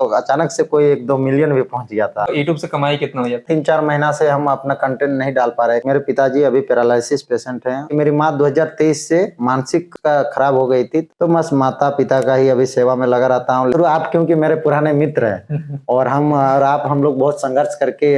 तो अचानक से कोई 1-2 मिलियन भी पहुंच गया था। यूट्यूब से कमाई कितना हो जाता है? 3-4 महीना से हम अपना कंटेंट नहीं डाल पा रहे। मेरे पिताजी अभी पैरालिसिस पेशेंट हैं। मेरी माँ 2023 से मानसिक खराब हो गई थी, तो बस माता पिता का ही अभी सेवा में लगा रहता हूँ। तो आप क्योंकि मेरे पुराने मित्र हैं और हम लोग बहुत संघर्ष करके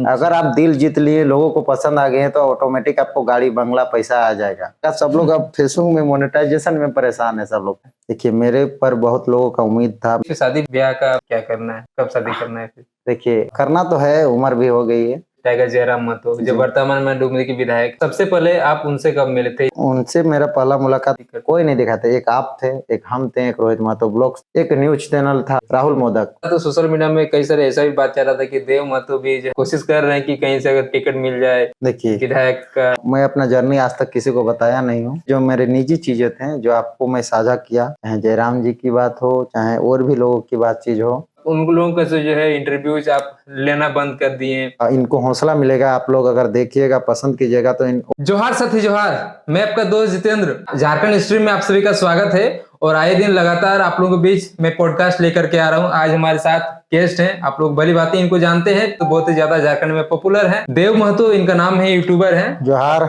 अगर आप दिल जीत लिए, लोगों को पसंद आ गए हैं, तो ऑटोमेटिक आपको गाड़ी बंगला पैसा आ जाएगा। सब लोग अब फेसबुक में मोनेटाइजेशन में परेशान है सब लोग। देखिए, मेरे पर बहुत लोगों का उम्मीद था। शादी ब्याह का क्या करना है, कब शादी करना है? फिर देखिए, करना तो है, उम्र भी हो गई है। टाइगर जयराम महतो जो वर्तमान में डुमरी के विधायक, सबसे पहले आप उनसे कब मिले थे? उनसे मेरा पहला मुलाकात कोई नहीं दिखा था। एक आप थे, एक हम थे, एक रोहित महतो ब्लॉग्स, एक न्यूज चैनल था राहुल मोदक। तो सोशल मीडिया में कई सारे ऐसा भी बात चल रहा था कि देव महतो भी कोशिश कर रहे हैं कि कहीं से अगर टिकट मिल जाए देखिए, विधायक का। मैं अपना जर्नी आज तक किसी को बताया नहीं हूँ। जो मेरे निजी चीजें थे, जो आपको मैं साझा किया, चाहे जयराम जी की बात हो, चाहे और भी लोगों की बातचीत हो, उन लोगों का जो है इंटरव्यूज आप लेना बंद कर दिए। इनको हौसला मिलेगा। आप लोग अगर देखिएगा, पसंद कीजिएगा तो जोहार साथी जोहार, मैं आपका दोस्त जितेंद्र। झारखंड स्ट्रीम में आप सभी का स्वागत है और आए दिन लगातार आप लोगों के बीच मैं पॉडकास्ट लेकर के आ रहा हूं। आज हमारे साथ गेस्ट हैं, आप लोग भली बातें इनको जानते हैं, तो बहुत ही ज्यादा झारखंड में पॉपुलर है। देव महतो इनका नाम है, यूट्यूबर है। जोहार।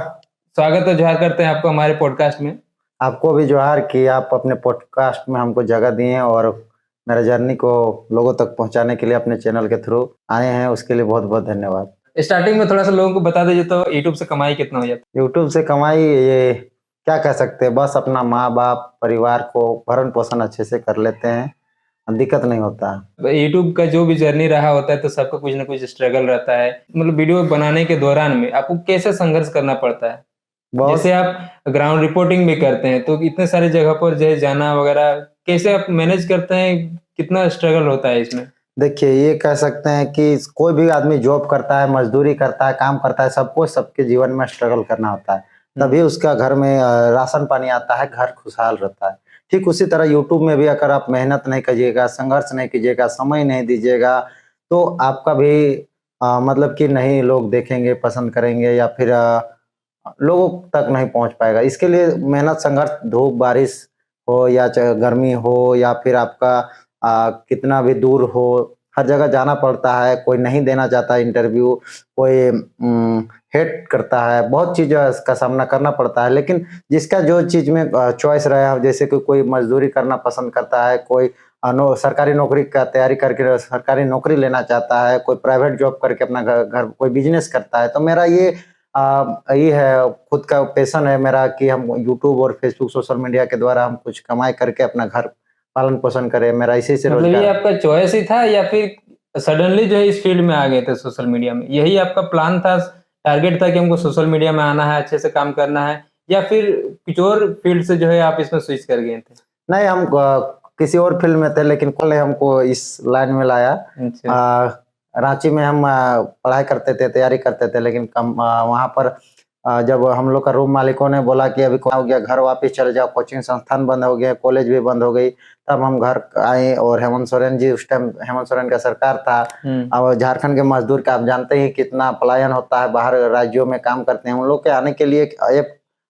स्वागत है, जोहार करते हैं आपको हमारे पॉडकास्ट में। आपको भी जोहार कि आप अपने पॉडकास्ट में हमको जगह दिए और मेरा जर्नी को लोगों तक पहुंचाने के लिए अपने चैनल के थ्रू आए हैं, उसके लिए बहुत बहुत धन्यवाद। स्टार्टिंग में थोड़ा सा लोगों को बता दीजिए, तो यूट्यूब से कमाई कितना हो जाता है? यूट्यूब से कमाई, ये क्या कह सकते हैं, बस अपना माँ बाप परिवार को भरण पोषण अच्छे से कर लेते हैं, दिक्कत नहीं होता। यूट्यूब का जो भी जर्नी रहा होता है, तो सबका कुछ ना कुछ स्ट्रगल रहता है। मतलब वीडियो बनाने के दौरान में आपको कैसे संघर्ष करना पड़ता है? जैसे आप ग्राउंड रिपोर्टिंग भी करते हैं, तो इतने सारे जगह पर जो है जाना वगैरह, कैसे आप मैनेज करते हैं? कितना स्ट्रगल होता है इसमें? देखिए, ये कह सकते हैं कि कोई भी आदमी जॉब करता है, मजदूरी करता है, काम करता है, सबको सबके जीवन में स्ट्रगल करना होता है, तभी उसका घर में राशन पानी आता है, घर खुशहाल रहता है। ठीक उसी तरह यूट्यूब में भी अगर आप मेहनत नहीं कीजिएगा, संघर्ष नहीं कीजिएगा, समय नहीं दीजिएगा, तो आपका भी मतलब कि नहीं लोग देखेंगे, पसंद करेंगे, या फिर लोगों तक नहीं पहुंच पाएगा। इसके लिए मेहनत, संघर्ष, धूप बारिश हो या गर्मी हो, या फिर आपका कितना भी दूर हो, हर जगह जाना पड़ता है। कोई नहीं देना चाहता इंटरव्यू, कोई हेट करता है, बहुत चीज का सामना करना पड़ता है। लेकिन जिसका जो चीज में चॉइस रहा, जैसे कि कोई मजदूरी करना पसंद करता है, कोई सरकारी नौकरी का तैयारी करके सरकारी नौकरी लेना चाहता है, कोई प्राइवेट जॉब करके अपना घर कोई बिजनेस करता है। तो मेरा ये है, खुद का पैशन है मेरा कि हम यूट्यूब और फेसबुक सोशल मीडिया के द्वारा हम कुछ कमाई करके अपना घर पालन पोषण करें। मेरा इसी से मतलब रोजगार। ये आपका चॉइस ही था या फिर सडनली जो है इस फील्ड में आ गए थे सोशल मीडिया में? यही आपका प्लान था, टारगेट था कि हमको सोशल मीडिया में आना है, अच्छे से काम करना है, या फिर कुछ और फील्ड से जो है आप इसमें स्विच कर गए थे? नहीं, हम किसी और फील्ड में थे, लेकिन कल हमको इस लाइन में लाया। रांची में हम पढ़ाई करते थे, तैयारी करते थे, लेकिन वहां पर जब हम लोग का रूम मालिकों ने बोला कि अभी हो गया, घर वापस चले जाओ, कोचिंग संस्थान बंद हो गया, कॉलेज भी बंद हो गई, तब हम घर आए। और हेमंत सोरेन जी, उस टाइम हेमंत सोरेन का सरकार था। अब झारखंड के मजदूर का आप जानते हैं कितना पलायन होता है, बाहर राज्यों में काम करते हैं। उन लोग के आने के लिए एक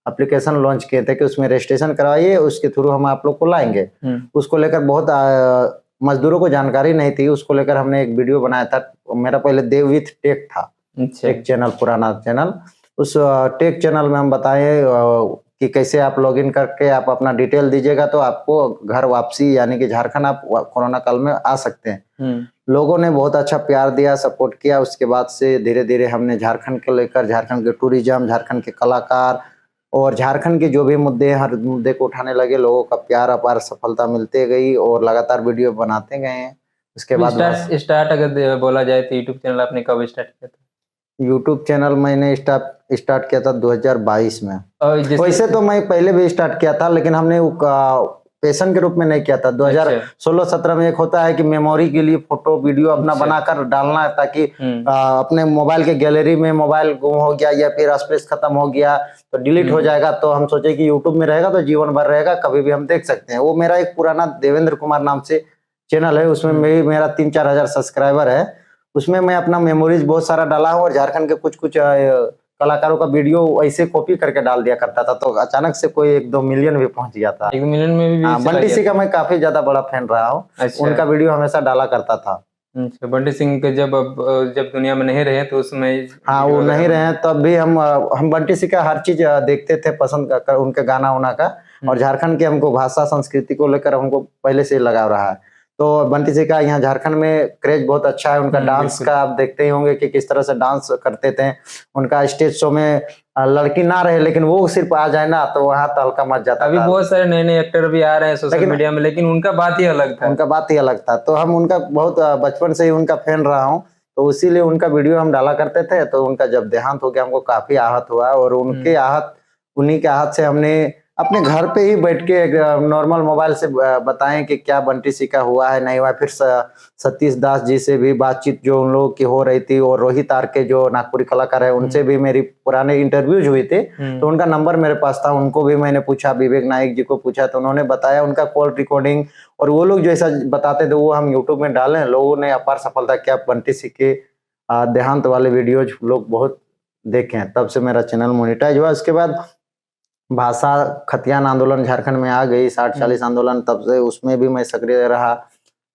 एप्लीकेशन लॉन्च किए थे कि उसमें रजिस्ट्रेशन करवाइए, उसके थ्रू हम आप लोग को लाएंगे। उसको लेकर बहुत मजदूरों को जानकारी नहीं थी, उसको लेकर हमने एक वीडियो बनाया था। मेरा पहले देव विथ टेक था, एक चैनल, पुराना चैनल। उस टेक चैनल में हम बताए कि कैसे आप लॉगिन करके आप अपना डिटेल दीजिएगा तो आपको घर वापसी, यानी कि झारखंड आप कोरोना काल में आ सकते हैं। लोगों ने बहुत अच्छा प्यार दिया, सपोर्ट किया। उसके बाद से धीरे धीरे हमने झारखंड को लेकर, झारखंड के टूरिज्म, झारखंड के कलाकार और झारखंड के जो भी मुद्दे, हर मुद्दे को उठाने लगे। लोगों का प्यार, अपार सफलता मिलते गई और लगातार वीडियो बनाते गए हैं। उसके बाद स्टार्ट अगर बोला जाए तो यूट्यूब चैनल आपने कब स्टार्ट किया था? यूट्यूब चैनल मैंने स्टार्ट किया था 2022 में। वैसे तो मैं पहले भी स्टार्ट किया था, लेकिन हमने पैशन के रूप में नहीं किया था। 2016-17 में एक होता है कि मेमोरी के लिए फोटो वीडियो अपना बनाकर डालना है, ताकि अपने मोबाइल के गैलरी में मोबाइल गुम हो गया या फिर स्पेस खत्म हो गया तो डिलीट हो जाएगा, तो हम सोचे कि यूट्यूब में रहेगा तो जीवन भर रहेगा, कभी भी हम देख सकते हैं। वो मेरा एक पुराना देवेंद्र कुमार नाम से चैनल है, उसमें मेरा 3-4 हजार सब्सक्राइबर है। उसमें मैं अपना मेमोरीज बहुत सारा डाला हूँ और झारखंड के कुछ कलाकारों का वीडियो ऐसे कॉपी करके डाल दिया करता था, तो अचानक से कोई 1-2 मिलियन भी पहुंच गया था। 1 मिलियन में भी हाँ, चला बंटी गया सिंह का था। मैं काफी ज्यादा बड़ा फैन रहा हूँ। अच्छा। उनका वीडियो हमेशा डाला करता था। अच्छा, बंटी सिंह के जब दुनिया में नहीं रहे तो उस समय हाँ, वीडियो वो वगैरह नहीं रहे बनाए। तब भी हम बंटी सिंह का हर चीज देखते थे, पसंद कर उनके गाना उना का। और झारखंड की हमको भाषा संस्कृति को लेकर हमको पहले से ही लगाव रहा है। तो बंटी सिंह का यहाँ झारखंड में क्रेज बहुत अच्छा है। उनका डांस बिल्कुल। का आप देखते ही होंगे कि किस तरह से डांस करते थे। उनका स्टेज शो में लड़की ना रहे लेकिन वो सिर्फ आ जाए ना तो वहाँ तहलका मच जाता अभी था। बहुत सारे नए-नए एक्टर भी आ रहे हैं सोशल लेकिन मीडिया में, लेकिन उनका बात ही अलग था। उनका बात ही अलग था। तो हम उनका बहुत बचपन से ही उनका फैन रहा हूँ। तो इसीलिए उनका वीडियो हम डाला करते थे। तो उनका जब देहांत हो गया हमको काफी आहत हुआ, और उनके आहत उन्हीं के आहत से हमने अपने घर पे ही बैठ के नॉर्मल मोबाइल से बताएं कि क्या बंटी सिंह का हुआ है नहीं हुआ है। फिर सतीश दास जी से भी बातचीत जो उन लोगों की हो रही थी, और रोहित आर के जो नागपुरी कलाकार है उनसे भी मेरी पुराने इंटरव्यूज हुए थे। तो उनका नंबर मेरे पास था, उनको भी मैंने पूछा, विवेक नायक जी को पूछा, तो उन्होंने बताया उनका कॉल रिकॉर्डिंग। और वो लोग जैसा बताते थे वो हम यूट्यूब में डालें, लोगों ने अपार सफलता किया। बंटी सिंह के देहांत वाले वीडियोज लोग बहुत देखे हैं, तब से मेरा चैनल मोनेटाइज हुआ। उसके बाद भाषा खतियान आंदोलन झारखंड में आ गई, 60-40 आंदोलन, तब से उसमें भी मैं सक्रिय रहा।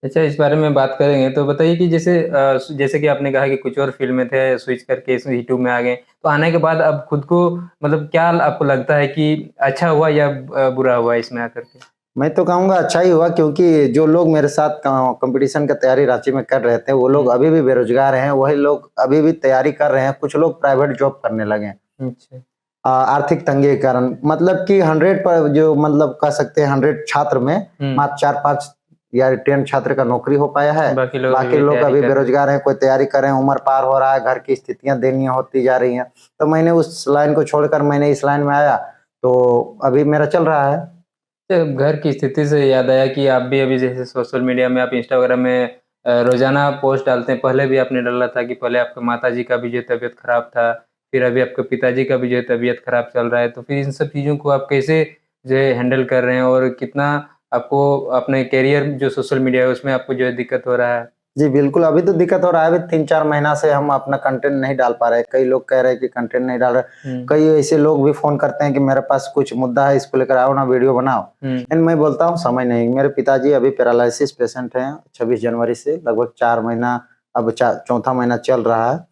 अच्छा, इस बारे में बात करेंगे तो बताइए कि जैसे कि आपने कहा कि कुछ और फील्ड में थे, स्विच करके इस यूट्यूब में आ गए, तो आने के बाद अब खुद को मतलब क्या आपको लगता है कि अच्छा हुआ या बुरा हुआ इसमें आकर के? मैं तो कहूँगा अच्छा ही हुआ, क्योंकि जो लोग मेरे साथ कंपटीशन का तैयारी रांची में कर रहे थे वो लोग अभी भी बेरोजगार हैं, वही लोग अभी भी तैयारी कर रहे हैं। कुछ लोग प्राइवेट जॉब करने लगे हैं अच्छा। आर्थिक तंगी के कारण। मतलब कि 100 पर जो मतलब कह सकते हैं 100 छात्र में मात्र 4-5 या 10 छात्र का नौकरी हो पाया है। बाकी लोग बाकी लोग तैयारी अभी कर रहे हैं। बेरोजगार हैं, कोई तैयारी कर रहे हैं, उम्र पार हो रहा है, घर की स्थितियां दयनीय होती जा रही हैं। तो मैंने उस लाइन को छोड़कर मैंने इस लाइन में आया, तो अभी मेरा चल रहा है। घर की स्थिति से याद आया कि आप भी अभी जैसे सोशल मीडिया में आप इंस्टाग्राम में रोजाना पोस्ट डालते हैं। पहले भी आपने डाला था कि पहले आपके माताजी का भी जो तबीयत खराब था, फिर अभी आपके पिताजी का भी जो है तबीयत खराब चल रहा है। तो फिर इन सब चीज़ों को आप कैसे जो है हैंडल कर रहे हैं, और कितना आपको अपने करियर जो सोशल मीडिया है उसमें आपको जो है दिक्कत हो रहा है? जी बिल्कुल, अभी तो दिक्कत हो रहा है। अभी 3-4 महीना से हम अपना कंटेंट नहीं डाल पा रहे हैं। कई लोग कह रहे हैं कि कंटेंट नहीं डाल रहे। कई ऐसे लोग भी फ़ोन करते हैं कि मेरे पास कुछ मुद्दा है, इसको लेकर आओ ना, वीडियो बनाओ। लेकिन मैं बोलता हूँ समय नहीं। मेरे पिताजी अभी पैरालिसिस पेशेंट हैं 26 जनवरी से, लगभग 4 महीना, अब चौथा महीना चल रहा है।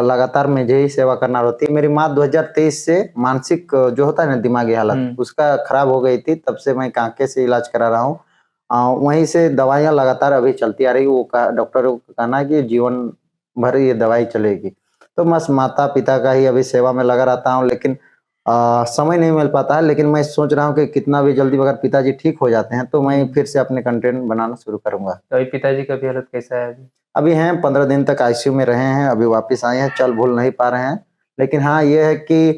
लगातार मुझे ही सेवा करना होती है। मेरी माँ 2023 से मानसिक जो होता है ना दिमागी हालत, उसका खराब हो गई थी। तब से मैं कांके से इलाज करा रहा हूँ। वहीं से दवाइयाँ लगातार अभी चलती आ रही है। वो डॉक्टरों का कहना है कि जीवन भर ये दवाई चलेगी। तो बस माता-पिता का ही अभी सेवा में लगा रहता हूँ, लेकिन समय नहीं मिल पाता है। लेकिन मैं सोच रहा हूँ कि कितना भी जल्दी अगर पिताजी ठीक हो जाते हैं तो मैं फिर से अपने कंटेंट बनाना शुरू करूँगा। तो अभी पिताजी का भी हालत कैसा है अभी? अभी हैं 15 दिन तक आईसीयू में रहे हैं, अभी वापस आए हैं, चल-बुल नहीं पा रहे हैं। लेकिन हाँ, ये है कि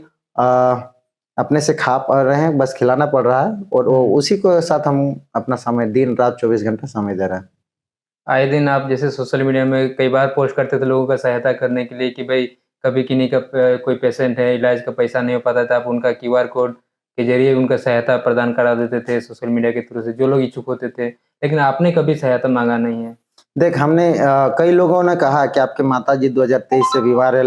अपने से खा पा रहे हैं, बस खिलाना पड़ रहा है, और वो उसी को साथ हम अपना समय दिन-रात 24 घंटा समय दे रहे हैं। आए दिन आप जैसे सोशल मीडिया में कई बार पोस्ट करते थे लोगों का सहायता करने के लिए कि भाई कभी किन्हीं का कोई पेशेंट है, इलाज का पैसा नहीं हो पाता था, आप उनका क्यूआर कोड के ज़रिए उनका सहायता प्रदान करा देते थे सोशल मीडिया के थ्रू से, जो लोग इच्छुक होते थे। लेकिन आपने कभी सहायता माँगा नहीं है। देख, हमने कई लोगों ने कहा कि आपके माताजी 2023 से बीमार है,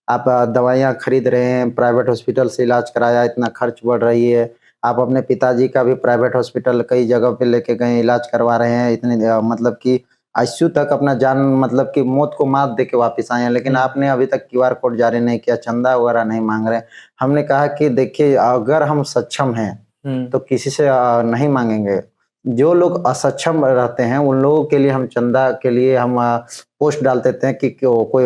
आप दवाइयाँ खरीद रहे हैं, प्राइवेट हॉस्पिटल से इलाज कराया, इतना खर्च बढ़ रही है। आप अपने पिताजी का भी प्राइवेट हॉस्पिटल कई जगह पे लेके गए, इलाज करवा रहे हैं, इतने मतलब कि आईसीयू तक अपना जान, मतलब कि मौत को मात दे के वापस आए हैं। लेकिन आपने अभी तक क्यूआर कोड जारी नहीं किया, चंदा वगैरह नहीं माँग रहे। हमने कहा कि देखिए, अगर हम सक्षम हैं तो किसी से नहीं माँगेंगे। जो लोग असक्षम रहते हैं उन लोगों के लिए हम चंदा के लिए हम पोस्ट डाल देते हैं कि कोई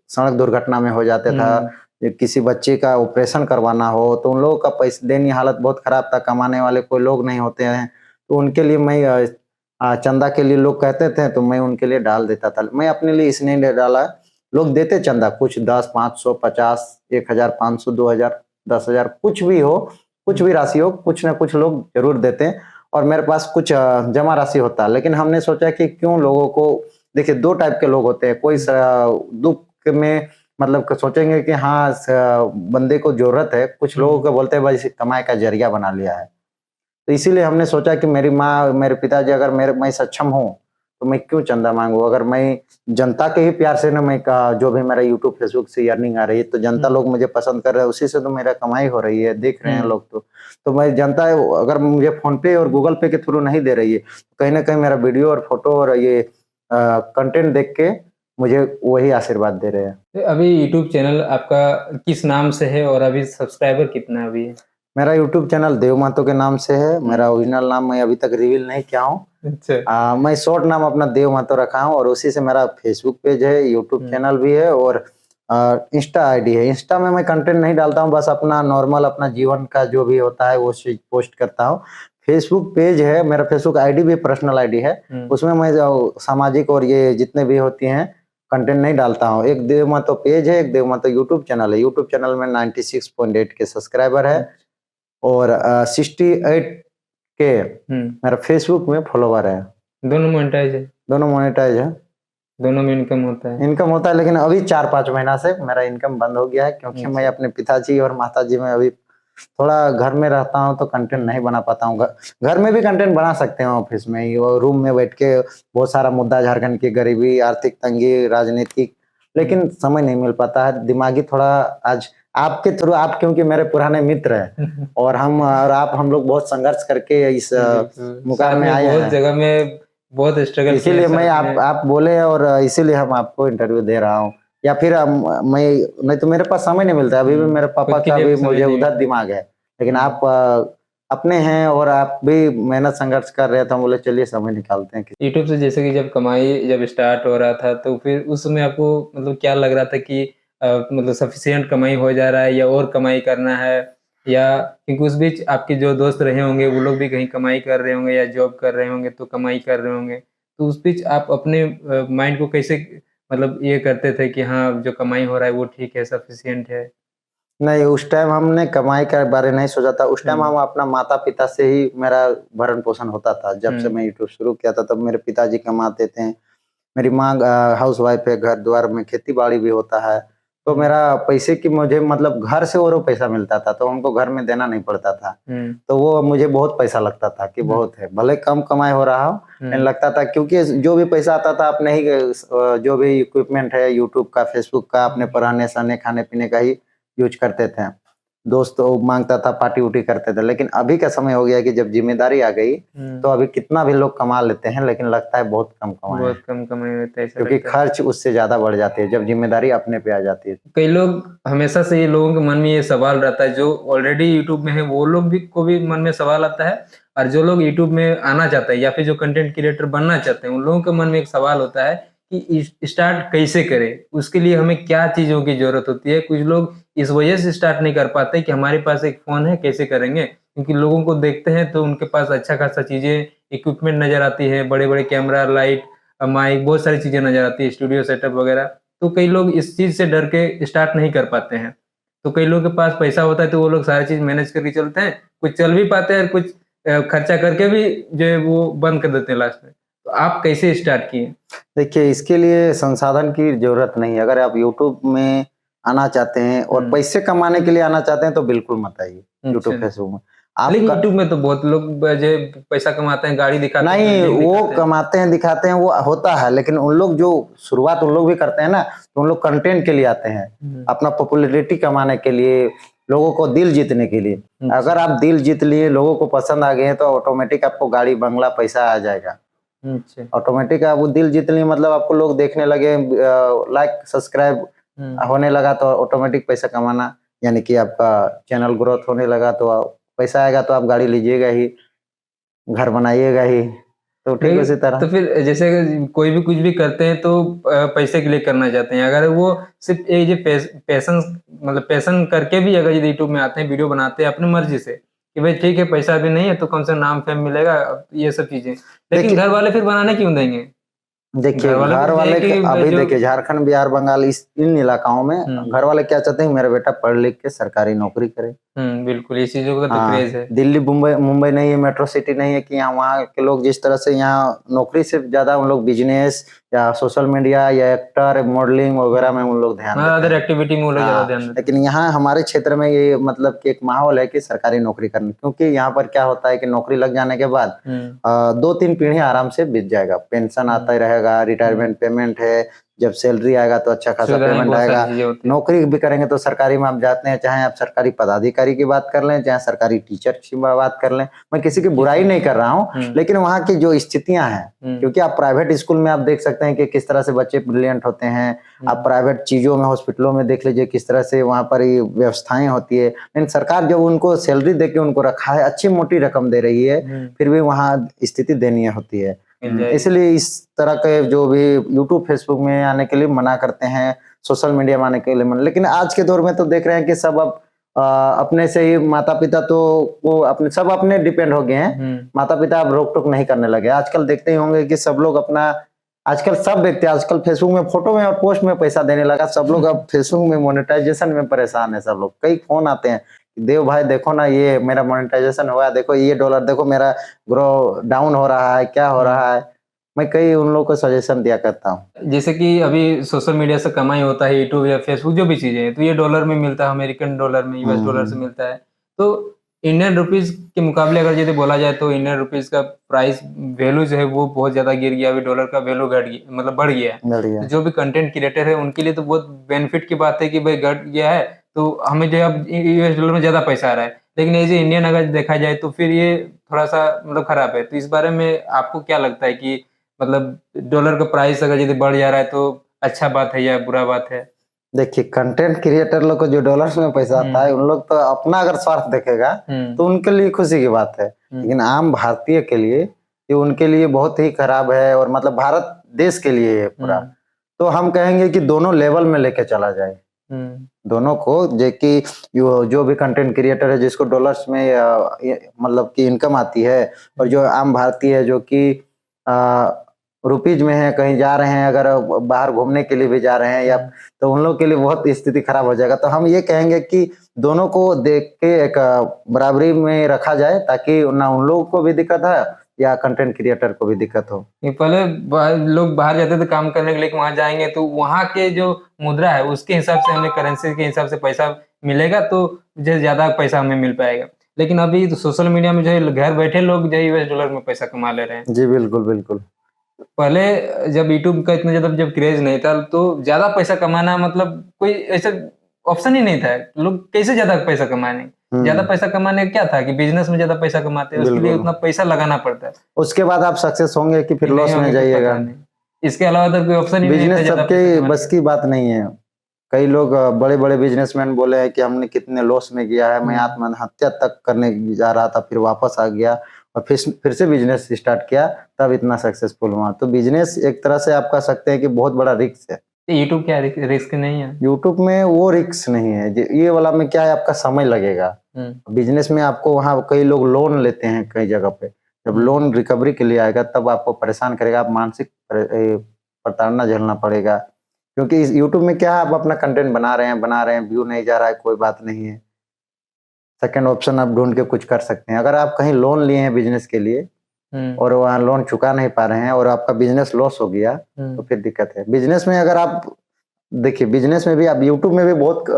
सड़क दुर्घटना में हो जाता था, किसी बच्चे का ऑपरेशन करवाना हो, तो उन लोगों का पैसे देने हालत बहुत खराब था, कमाने वाले कोई लोग नहीं होते हैं, तो उनके लिए मैं चंदा के लिए लोग कहते थे तो मैं उनके लिए डाल देता था। मैं अपने लिए इसलिए नहीं डाला, लोग देते चंदा कुछ 10, 500, 50, 1000, 500, 2000, 10,000, कुछ भी हो, कुछ भी राशि हो, कुछ ना कुछ लोग जरूर देते हैं। और मेरे पास कुछ जमा राशि होता है। लेकिन हमने सोचा कि क्यों लोगों को, देखिए 2 टाइप के लोग होते हैं, कोई दुख में मतलब सोचेंगे कि हाँ बंदे को जरूरत है, कुछ लोगों को बोलते हैं भाई इसे कमाई का जरिया बना लिया है। तो इसीलिए हमने सोचा कि मेरी माँ, मेरे पिताजी, अगर मैं सक्षम हूँ तो मैं क्यों चंदा मांगू? अगर मैं जनता के ही प्यार से ना मैं जो भी मेरा यूट्यूब फेसबुक से अर्निंग आ रही है, तो जनता लोग मुझे पसंद कर रहे हैं, उसी से तो मेरा कमाई हो रही है, देख रहे हैं लोग। तो मैं जनता अगर मुझे फोन पे और गूगल पे के थ्रू नहीं दे रही है, कहीं ना कहीं मेरा वीडियो और फोटो और ये कंटेंट देख के मुझे वही आशीर्वाद दे रहे हैं। तो अभी यूट्यूब चैनल आपका किस नाम से है और अभी सब्सक्राइबर कितना अभी है? मेरा यूट्यूब चैनल देव महतो के नाम से है। मेरा ओरिजिनल नाम मैं अभी तक रिवील नहीं किया हूँ। अच्छा। मैं शॉर्ट नाम अपना देव महतो रखा हूँ, और उसी से मेरा फेसबुक पेज है, यूट्यूब चैनल भी है, और इंस्टा आईडी है। इंस्टा में मैं कंटेंट नहीं डालता हूँ, बस अपना नॉर्मल अपना जीवन का जो भी होता है वो चीज पोस्ट करता हूँ। फेसबुक पेज है मेरा, फेसबुक आईडी भी पर्सनल आईडी है, उसमें मैं जो सामाजिक और ये जितने भी होती हैं कंटेंट नहीं डालता हूँ। एक देव महतो पेज है, एक देव महतो यूट्यूब चैनल है। यूट्यूब चैनल में 96.8 के सब्सक्राइबर है, और 68 के मेरा फेसबुक में फॉलोवर है। दोनों मोनेटाइज है? दोनों मोनेटाइज है। दोनों में इनकम होता है? इनकम होता है, लेकिन अभी 4-5 महीना से मेरा इनकम बंद हो गया है, क्योंकि मैं अपने पिताजी और माताजी में अभी थोड़ा घर में रहता हूँ, तो कंटेंट नहीं बना पाता हूँ। घर में भी कंटेंट बना सकते हैं ऑफिस में ही, और रूम में बैठ के बहुत सारा मुद्दा, झारखंड की गरीबी, आर्थिक तंगी, राजनीतिक, लेकिन समय नहीं मिल पाता है। दिमागी थोड़ा आज आपके थ्रू, आप क्योंकि मेरे पुराने मित्र हैं, और हम लोग बहुत संघर्ष करके इस मुकाम में आए हैं। बहुत जगह में बहुत स्ट्रगल, इसीलिए मैं आप बोले, और इसीलिए हम आपको इंटरव्यू दे रहा हूँ। या फिर मैं नहीं तो मेरे पास समय नहीं मिलता। अभी भी मेरे पापा का भी मुझे उधर दिमाग है, लेकिन आप अपने हैं और आप भी मेहनत संघर्ष कर रहे थे, तो हम बोले चलिए समय निकालते हैं। यूट्यूब से जैसे कि जब कमाई जब स्टार्ट हो रहा था, तो फिर उस समय आपको मतलब क्या लग रहा था कि मतलब सफिशिएंट कमाई हो जा रहा है या और कमाई करना है? या क्योंकि उस बीच आपके जो दोस्त रहे होंगे वो लोग भी कहीं कमाई कर रहे होंगे या जॉब कर रहे होंगे, तो कमाई कर रहे होंगे, तो उस बीच आप अपने माइंड को कैसे मतलब ये करते थे कि हाँ जो कमाई हो रहा है वो ठीक है, सफिशिएंट है? नहीं, उस टाइम हमने कमाई के बारे नहीं सोचा था। उस टाइम हम अपना माता पिता से ही मेरा भरण पोषण होता था। जब से मैं यूट्यूब शुरू किया था, तब मेरे पिताजी कमाते थे, मेरी माँ हाउस वाइफ है, घर द्वार में खेती बाड़ी भी होता है, तो मेरा पैसे की मुझे मतलब घर से और पैसा मिलता था, तो उनको घर में देना नहीं पड़ता था। तो वो मुझे बहुत पैसा लगता था कि बहुत है, भले कम कमाई हो रहा हो, लेकिन लगता था, क्योंकि जो भी पैसा आता था अपने ही जो भी इक्विपमेंट है यूट्यूब का, फेसबुक का, अपने पढ़ाने सहने खाने पीने का ही यूज करते थे। दोस्त मांगता था, पार्टी उटी करते थे। लेकिन अभी का समय हो गया कि जब जिम्मेदारी आ गई, तो अभी कितना भी लोग कमा लेते हैं, लेकिन लगता है बहुत कम कमाए, बहुत कम कमाई होता है, क्योंकि खर्च उससे ज्यादा बढ़ जाते हैं जब जिम्मेदारी अपने पे आ जाती है। कई लोग हमेशा से ये लोगों के मन में ये सवाल रहता है, जो ऑलरेडी यूट्यूब में है वो लोग भी को भी मन में सवाल आता है, और जो लोग यूट्यूब में आना चाहते हैं या फिर जो कंटेंट क्रिएटर बनना चाहते हैं, उन लोगों के मन में एक सवाल होता है कि स्टार्ट कैसे करें, उसके लिए हमें क्या चीजों की जरूरत होती है। कुछ लोग इस वजह से स्टार्ट नहीं कर पाते कि हमारे पास एक फोन है, कैसे करेंगे, क्योंकि लोगों को देखते हैं तो उनके पास अच्छा खासा चीजें इक्विपमेंट नजर आती है, बड़े बड़े कैमरा, लाइट, माइक, बहुत सारी चीजें नजर आती है, स्टूडियो सेटअप वगैरह। तो कई लोग इस चीज से डर के स्टार्ट नहीं कर पाते हैं। तो कई लोगों के पास पैसा होता है तो वो लोग सारी चीज मैनेज करके चलते हैं, कुछ चल भी पाते हैं, कुछ खर्चा करके भी जो है वो बंद कर देते हैं लास्ट में। तो आप कैसे स्टार्ट किए? देखिए, इसके लिए संसाधन की जरूरत नहीं है। अगर आप यूट्यूब में आना चाहते हैं और पैसे कमाने के लिए आना चाहते हैं, तो बिल्कुल मत आइए यूट्यूब फेसबुक में। लेकिन यूट्यूब में तो बहुत लोग जो पैसा कमाते हैं, गाड़ी दिखाते हैं, नहीं, वो कमाते हैं, दिखाते हैं, वो होता है, लेकिन उन लोग जो शुरुआत उन लोग भी करते हैं ना, तो उन लोग कंटेंट के लिए आते हैं, अपना पॉपुलैरिटी कमाने के लिए, लोगों को दिल जीतने के लिए। अगर आप दिल जीत लिए, लोगों को पसंद आ गए हैं, तो ऑटोमेटिक आपको गाड़ी बंगला पैसा आ जाएगा। ऑटोमेटिक आप वो दिल जीत लिए, मतलब आपको लोग देखने लगे, लाइक सब्सक्राइब होने लगा, तो ऑटोमेटिक पैसा कमाना, यानी कि आपका चैनल ग्रोथ होने लगा, तो पैसा आएगा, तो आप गाड़ी लीजिएगा ही, घर बनाइएगा ही। तो ठीक उसी तरह। तो फिर जैसे कोई भी कुछ भी करते हैं तो पैसे के लिए करना चाहते हैं, अगर वो सिर्फ एक जो पैशन मतलब पैशन करके भी अगर यदि यूट्यूब में आते हैं, वीडियो बनाते हैं अपनी मर्जी से कि भाई ठीक है पैसा भी नहीं है तो कम से नाम फेम मिलेगा, ये सब चीजें, लेकिन घर वाले फिर बनाने क्यों देंगे? देखिए, घर वाले अभी देखिए झारखंड, बिहार, बंगाल, इन इलाकाओं में घर वाले क्या चाहते हैं, मेरा बेटा पढ़ लिख के सरकारी नौकरी करे। बिल्कुल, ये चीजों का तो हाँ, क्रेज है। दिल्ली मुंबई मुंबई नहीं है, मेट्रो सिटी नहीं है कि यहाँ वहाँ के लोग जिस तरह से यहाँ नौकरी से ज्यादा उन लोग बिजनेस या सोशल मीडिया या एक्टर मॉडलिंग वगैरह में उन लोग ध्यान देते अदर हैं। एक्टिविटी में वो लोग ज्यादा हाँ, ध्यान देते लेकिन यहाँ हमारे क्षेत्र में ये मतलब कि एक माहौल है कि सरकारी नौकरी करनी, क्योंकि यहाँ पर क्या होता है कि नौकरी लग जाने के बाद हैं। 2-3 पीढ़ी आराम से बीत जाएगा, पेंशन आता ही रहेगा, रिटायरमेंट पेमेंट है, जब सैलरी आएगा तो अच्छा खासा सुविधाएं पेमेंट बहुत सारी आएगा। चीजें होती हैं। नौकरी भी करेंगे तो सरकारी में आप जाते हैं, चाहे आप सरकारी पदाधिकारी की बात कर लें, चाहे सरकारी टीचर की बात कर लें, मैं किसी की बुराई नहीं कर रहा हूँ, लेकिन वहाँ की जो स्थितियां हैं, क्योंकि आप प्राइवेट स्कूल में आप देख सकते हैं कि किस तरह से बच्चे ब्रिलियंट होते हैं, आप प्राइवेट चीजों में हॉस्पिटलों में देख लीजिए किस तरह से वहाँ पर ये व्यवस्थाएं होती है, लेकिन सरकार जो उनको सैलरी देके उनको रखा है, अच्छी मोटी रकम दे रही है, फिर भी वहाँ स्थिति दयनीय होती है। इसलिए इस तरह के जो भी यूट्यूब फेसबुक में आने के लिए मना करते हैं, सोशल मीडिया में आने के लिए मना, लेकिन आज के दौर में तो देख रहे हैं कि सब अब अपने से ही माता पिता तो वो अपने सब अपने डिपेंड हो गए हैं, माता पिता अब रोक टोक नहीं करने लगे। आजकल देखते ही होंगे कि सब लोग अपना आजकल सब देखते हैं, आजकल फेसबुक में फोटो में और पोस्ट में पैसा देने लगा सब लोग, अब फेसबुक में मोनेटाइजेशन में परेशान है सब लोग। कई फोन आते हैं, देव भाई देखो ना ये मेरा मोनेटाइजेशन हुआ, देखो ये डॉलर देखो मेरा ग्रो डाउन हो रहा है, क्या हो रहा है। मैं कई उन लोगों को सजेशन दिया करता हूँ। जैसे कि अभी सोशल मीडिया से कमाई होता है, यूट्यूब या फेसबुक जो भी चीजें हैं, तो ये डॉलर में मिलता है, अमेरिकन डॉलर में, यूएस डॉलर से मिलता है। तो इंडियन रुपीस के मुकाबले अगर यदि बोला जाए तो इंडियन रुपीस का प्राइस वैल्यू जो है वो बहुत ज्यादा गिर गया, अभी डॉलर का वैल्यू घट गया, मतलब बढ़ गया है। बढ़िया। तो जो भी कंटेंट क्रिएटर है उनके लिए तो बहुत बेनिफिट की बात है कि भाई घट गया है तो हमें जो है अब यूएस डॉलर में ज्यादा पैसा आ रहा है, लेकिन एज ए इंडियन अगर देखा जाए तो फिर ये थोड़ा सा मतलब खराब है। तो इस बारे में आपको क्या लगता है कि मतलब डॉलर का प्राइस अगर यदि बढ़ जा रहा है तो अच्छा बात है या बुरा बात है? देखिए कंटेंट क्रिएटर लोग को जो डॉलर्स में पैसा आता है, उन लोग तो अपना अगर स्वार्थ देखेगा तो उनके लिए खुशी की बात है, लेकिन आम भारतीय के लिए ये उनके लिए बहुत ही खराब है, और मतलब भारत देश के लिए है पूरा। तो हम कहेंगे कि दोनों लेवल में लेके चला जाए, दोनों को, जो कि जो भी कंटेंट क्रिएटर है जिसको डॉलर्स में मतलब कि इनकम आती है, और जो आम भारतीय है जो कि रुपीज में है, कहीं जा रहे हैं, अगर बाहर घूमने के लिए भी जा रहे हैं या, तो उन लोग के लिए बहुत स्थिति खराब हो जाएगा। तो हम ये कहेंगे कि दोनों को देख के एक बराबरी में रखा जाए, ताकि ना उन लोगों को भी दिक्कत है या कंटेंट क्रिएटर को भी दिक्कत हो। पहले लोग बाहर जाते थे काम करने के लिए, वहां जाएंगे तो वहां के जो मुद्रा है उसके हिसाब से हमें करेंसी के हिसाब से पैसा मिलेगा, तो जो ज्यादा पैसा हमें मिल पाएगा। लेकिन अभी तो सोशल मीडिया में जो है घर बैठे लोग जो है यूएस डॉलर में पैसा कमा ले रहे हैं। जी बिल्कुल बिल्कुल। पहले जब यूट्यूब का इतना ज्यादा जब क्रेज नहीं था तो ज्यादा पैसा कमाना मतलब कोई ऐसा ऑप्शन ही नहीं था, लोग कैसे ज्यादा पैसा कमाने, ज्यादा पैसा कमाने का क्या था कि बिजनेस में ज्यादा पैसा कमाते हैं, उसके लिए उतना पैसा लगाना पड़ता है, उसके बाद आप सक्सेस होंगे कि फिर लॉस में जाइएगा। इसके अलावा तो कोई ऑप्शन ही नहीं बिजनेस सबके बस की बात नहीं है। कई लोग बड़े बड़े बिजनेसमैन बोले हैं कि हमने कितने लॉस में गया है, मैं आत्महत्या तक करने जा रहा था, फिर वापस आ गया और फिर से बिजनेस स्टार्ट किया, तब इतना सक्सेसफुल हुआ। तो बिजनेस एक तरह से आप कह सकते हैं कि बहुत बड़ा रिस्क है। यूट्यूब क्या रिस्क नहीं है? यूट्यूब में वो रिस्क नहीं है, ये वाला में क्या है, आपका समय लगेगा। बिजनेस में आपको वहाँ कई लोग लोन लेते हैं कई जगह पे, जब लोन रिकवरी के लिए आएगा तब आपको परेशान करेगा, आप मानसिक प्रताड़ना झेलना पड़ेगा। क्योंकि इस यूट्यूब में क्या है, आप अपना कंटेंट बना रहे हैं, व्यू नहीं जा रहा है, कोई बात नहीं है, सेकंड ऑप्शन आप ढूंढ के कुछ कर सकते हैं। अगर आप कहीं लोन लिए हैं बिजनेस के लिए और वहाँ लोन चुका नहीं पा रहे हैं और आपका बिजनेस लॉस हो गया, तो फिर दिक्कत है। बिजनेस में अगर आप देखिए, बिजनेस में भी आप यूट्यूब में भी बहुत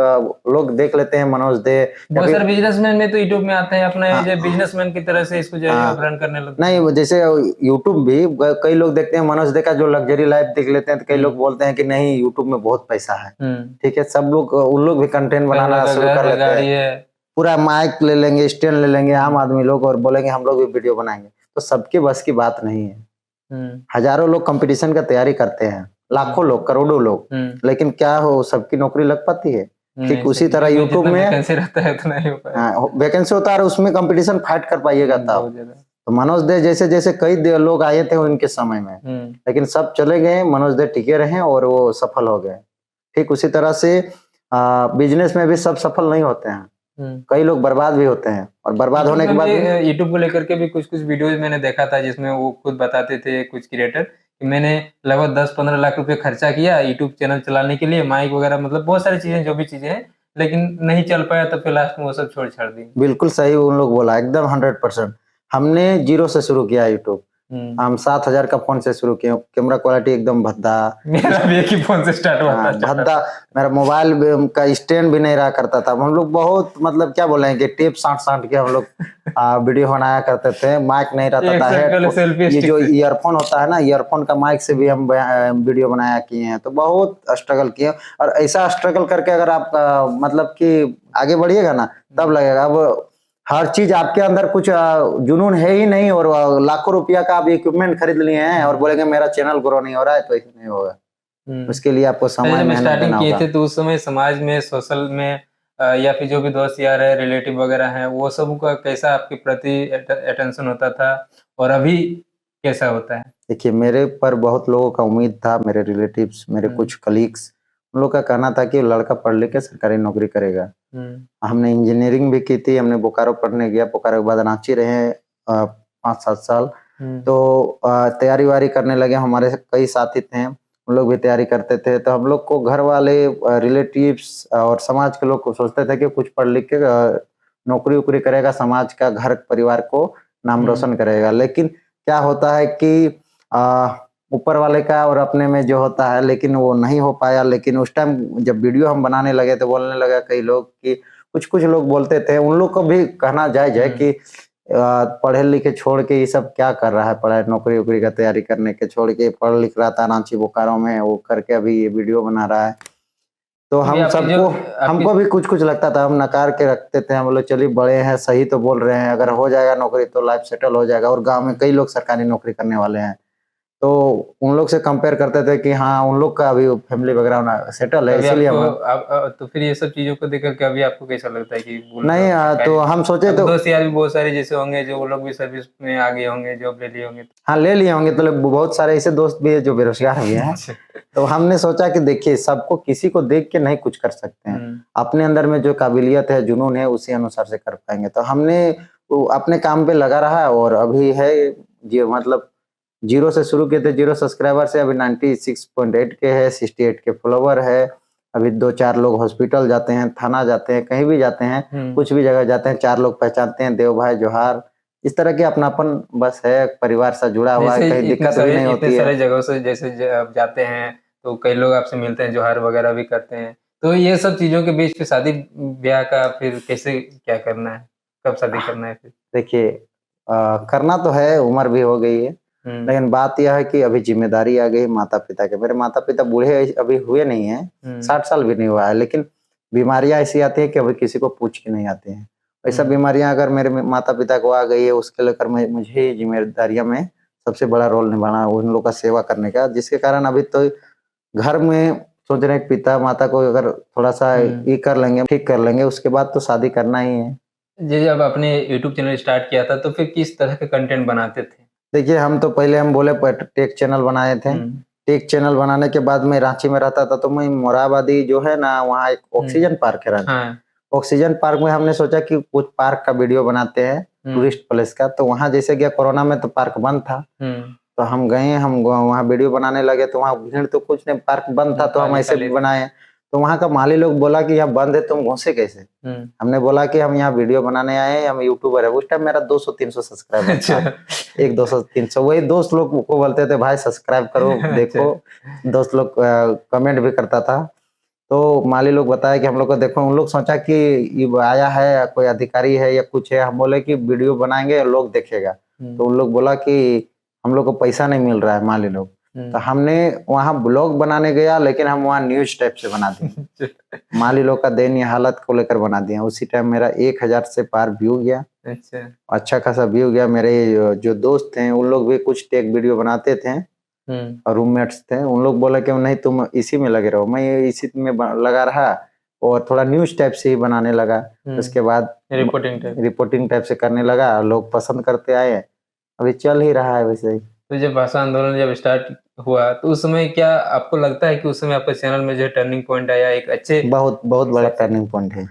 लोग देख लेते हैं, मनोज दे, बहुत सारे बिजनेसमैन में तो यूट्यूब में आते हैं अपने बिजनेसमैन की तरह से इसको जो है रन करने लगते हैं। नहीं, जैसे यूट्यूब भी कई लोग देखते हैं, मनोज दे का जो लग्जरी लाइफ देख लेते हैं, तो कई लोग बोलते हैं कि नहीं यूट्यूब में बहुत पैसा है। ठीक है, सब लोग उन लोग भी कंटेंट बनाना शुरू कर लेते हैं, पूरा माइक ले लेंगे, स्टैंड ले लेंगे आम आदमी लोग और बोलेंगे हम लोग भी वीडियो बनाएंगे। तो सबके बस की बात नहीं है। हजारों लोग कंपटीशन का तैयारी करते हैं, लाखों लोग, करोड़ों लोग, लेकिन क्या हो सबकी नौकरी लग पाती है? ठीक उसी तरह यूट्यूब में वैकेंसी रहता है उतना ही वैकेंसी होता है, उसमें कंपटीशन फाइट कर पाइएगा तब। तो मनोज दे जैसे कई लोग आए थे उनके समय में, लेकिन सब चले गए, मनोज दे टिके रहे और वो सफल हो गए। ठीक उसी तरह से बिजनेस में भी सब सफल नहीं होते हैं, कई लोग बर्बाद भी होते हैं, और बर्बाद होने के बाद यूट्यूब को लेकर के भी कुछ वीडियोस मैंने देखा था जिसमें वो खुद बताते थे कुछ क्रिएटर कि मैंने लगभग 10-15 लाख रुपए खर्चा किया यूट्यूब चैनल चलाने के लिए, माइक वगैरह, मतलब बहुत सारी चीजें जो भी चीजें हैं लेकिन नहीं चल पाया तो फिर लास्ट में वो सब छोड़ छाड़ दी। बिल्कुल सही उन लोग बोला, एकदम 100%। हमने जीरो से शुरू किया यूट्यूब। हम 7,000 का फोन से शुरू किए, कैमरा क्वालिटी एकदम भद्दा। मेरा भी एक ही फोन से स्टार्ट हुआ था। भद्दा, मेरा मोबाइल का स्टैंड भी नहीं रहा करता था। हम लोग बहुत मतलब क्या बोलेंगे, टेप साँट के हम लोग वीडियो बनाया करते थे। माइक नहीं रहता था, ये जो ईयरफोन होता है ना, ईयरफोन का माइक से भी हम वीडियो बनाया किए हैं। तो बहुत स्ट्रगल किए, और ऐसा स्ट्रगल करके अगर आप मतलब कि आगे बढ़िएगा ना, तब लगेगा। अब हर चीज आपके अंदर कुछ जुनून है ही नहीं, और लाखों रुपया का आप इक्विपमेंट खरीद लिए हैं और बोलेंगे मेरा चैनल ग्रो नहीं हो रहा है, तो ऐसे नहीं होगा। उसके लिए आपको समय मेहनत देना होगा। किए थे तो उस समय समाज में, सोशल में या फिर जो भी दोस्त यार है, रिलेटिव वगैरह हैं, वो सब का कैसा आपके प्रति अटेंशन होता था, और अभी कैसा होता है? देखिए, मेरे पर बहुत लोगों का उम्मीद था, मेरे रिलेटिव्स, मेरे कुछ कलीग्स, उन लोग का कहना था कि लड़का पढ़ लिख के सरकारी नौकरी करेगा। हमने इंजीनियरिंग भी की थी, हमने बोकारो पढ़ने गया, बोकारो के बाद रांची रहे 5-7 साल। तो तैयारी वारी करने लगे, हमारे कई साथी थे, उन लोग भी तैयारी करते थे। तो हम लोग को घर वाले, रिलेटिव्स और समाज के लोग को सोचते थे कि कुछ पढ़ लिख के नौकरी वोकरी करेगा, समाज का, घर परिवार को नाम रोशन करेगा। लेकिन क्या होता है कि ऊपर वाले का और अपने में जो होता है, लेकिन वो नहीं हो पाया। लेकिन उस टाइम जब वीडियो हम बनाने लगे तो बोलने लगा कई लोग कि कुछ लोग बोलते थे, उन लोग को भी कहना जायज है कि पढ़े लिखे छोड़ के ये सब क्या कर रहा है, पढ़ाई नौकरी वोकरी का तैयारी करने के छोड़ के पढ़ लिख रहा था रांची बोकारो में, वो करके अभी ये वीडियो बना रहा है। तो हम सबको, हमको भी कुछ लगता था, हम नकार के रखते थे। हम बोले चलिए बड़े हैं, सही तो बोल रहे हैं, अगर हो जाएगा नौकरी तो लाइफ सेटल हो जाएगा, और गांव में कई लोग सरकारी नौकरी करने वाले हैं। तो उन लोग से कंपेयर करते थे कि हाँ, उन लोग का अभी फैमिली बैकग्राउंड सेटल है, इसीलिए हम। तो फिर ये सब चीजों को देख करके अभी आपको कैसा लगता है कि नहीं, तो हम सोचे तो दोस्त यार भी बहुत सारे जैसे होंगे जो वो लोग भी सर्विस में आगे होंगे, जॉब ले लिए होंगे। हाँ, ले लिए होंगे। तो बहुत सारे ऐसे दोस्त भी है जो बेरोजगार भी हैं। तो हमने सोचा कि देखिए, सबको किसी को देख के नहीं कुछ कर सकते हैं, अपने अंदर में जो काबिलियत है, जुनून है, उसी अनुसार से कर पाएंगे। तो हमने अपने काम पे लगा रहा, और अभी है जो मतलब जीरो से शुरू किए थे, 0 सब्सक्राइबर से अभी 96.8 के है, 68 के फॉलोवर है। अभी 2-4 लोग हॉस्पिटल जाते हैं, थाना जाते हैं, कहीं भी जाते हैं, कुछ भी जगह जाते हैं, 4 लोग पहचानते हैं, देव भाई जोहार। इस तरह के अपनापन बस है, परिवार से जुड़ा हुआ है, कहीं दिक्कत भी नहीं होती है। इतने सारे जगहों से जैसे जाते हैं तो कई लोग आपसे मिलते हैं, जोहार वगैरह भी करते हैं। तो ये सब चीजों के बीच फिर शादी ब्याह का फिर कैसे क्या करना है, कब शादी करना है फिर? देखिए, करना तो है, उम्र भी हो गई है, लेकिन बात यह है कि अभी जिम्मेदारी आ गई माता पिता के। मेरे माता पिता बूढ़े अभी हुए नहीं है, 60 साल भी नहीं हुआ है, लेकिन बीमारियां ऐसी आती है कि अभी किसी को पूछ के नहीं आती हैं। ऐसा बीमारियां अगर मेरे माता पिता को आ गई है, उसके लेकर मुझे जिम्मेदारियां में सबसे बड़ा रोल निभाना, उन लोग का सेवा करने का, जिसके कारण अभी तो घर में सोच रहे हैं पिता माता को अगर थोड़ा सा ये कर लेंगे, ठीक कर लेंगे, उसके बाद तो शादी करना ही है। जब आपने यूट्यूब चैनल स्टार्ट किया था तो फिर किस तरह के कंटेंट बनाते थे? देखिए, हम तो पहले हम बोले टेक चैनल बनाए थे। टेक चैनल बनाने के बाद मैं रांची में रहता था, तो मैं मोराबादी जो है ना, वहाँ एक ऑक्सीजन पार्क है रांची। ऑक्सीजन पार्क में हमने सोचा कि कुछ पार्क का वीडियो बनाते हैं, टूरिस्ट प्लेस का। तो वहाँ जैसे गया, कोरोना में तो पार्क बंद था, तो हम गए, हम वहाँ वीडियो बनाने लगे। तो वहाँ भीड़ तो कुछ नहीं, पार्क बंद था, तो हम ऐसे बनाए। तो वहाँ का माली लोग बोला कि यहाँ बंद है, तुम घुसे कैसे? हमने बोला कि हम यहाँ वीडियो बनाने आए हैं, हम यूट्यूबर है। उस टाइम मेरा 200-300 सब्सक्राइबर था, 200-300। वही दोस्त लोग को बोलते थे भाई सब्सक्राइब करो, देखो। दोस्त लोग कमेंट भी करता था। तो माली लोग बताया कि हम लोग को देखो, उन लोग सोचा कि ये आया है, कोई अधिकारी है या कुछ है। हम बोले कि वीडियो बनाएंगे और लोग देखेगा। तो उन लोग बोला कि हम लोग को पैसा नहीं मिल रहा है, माली लोग। तो हमने वहाँ ब्लॉग बनाने गया, लेकिन हम वहाँ न्यूज टाइप से बना दिए। माली लोग का दयनीय हालत को लेकर बना दिया। उसी टाइम मेरा 1000 से पार व्यू गया, अच्छा खासा व्यू गया। मेरे जो दोस्त थे, उन लोग भी कुछ टेक वीडियो बनाते थे, और रूममेट्स थे, उन लोग बोला कि नहीं तुम इसी में लगे रहो। मैं इसी में लगा रहा, और थोड़ा न्यूज टाइप से ही बनाने लगा। उसके बाद रिपोर्टिंग टाइप से करने लगा, लोग पसंद करते आए, अभी चल ही रहा है वैसे ही। तो जब भाषा आंदोलन जब स्टार्ट हुआ, तो उस समय क्या आपको लगता है कि उस समय आपके चैनल में जो टर्निंग पॉइंट आया, एक अच्छे बहुत बड़ा टर्निंग पॉइंट है।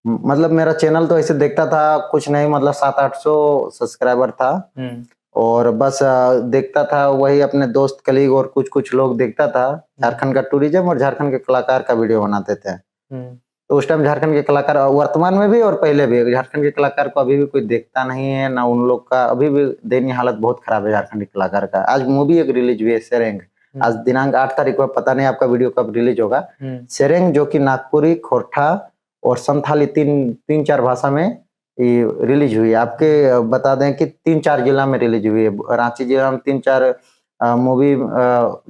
मतलब मेरा चैनल तो ऐसे देखता था कुछ नहीं, मतलब 700-800 सब्सक्राइबर था, और बस देखता था वही अपने दोस्त कलीग और कुछ लोग देखता था। झारखंड का टूरिज्म और झारखंड के कलाकार का वीडियो बनाते थे। तो उस टाइम झारखंड के कलाकार वर्तमान में भी और पहले भी झारखंड के कलाकार को अभी भी कोई देखता नहीं है ना, उन लोग का अभी भी दयनीय हालत बहुत खराब है झारखंडी कलाकार का। आज मूवी एक रिलीज हुई है सेरेंग, आज दिनांक 8 तारीख को, पता नहीं आपका वीडियो कब रिलीज होगा। सेरेंग जो कि नागपुरी, खोरठा और संथाली तीन चार भाषा में रिलीज हुई है। आपके बता दें कि 3-4 जिला में रिलीज हुई है। रांची जिला में 3-4 मूवी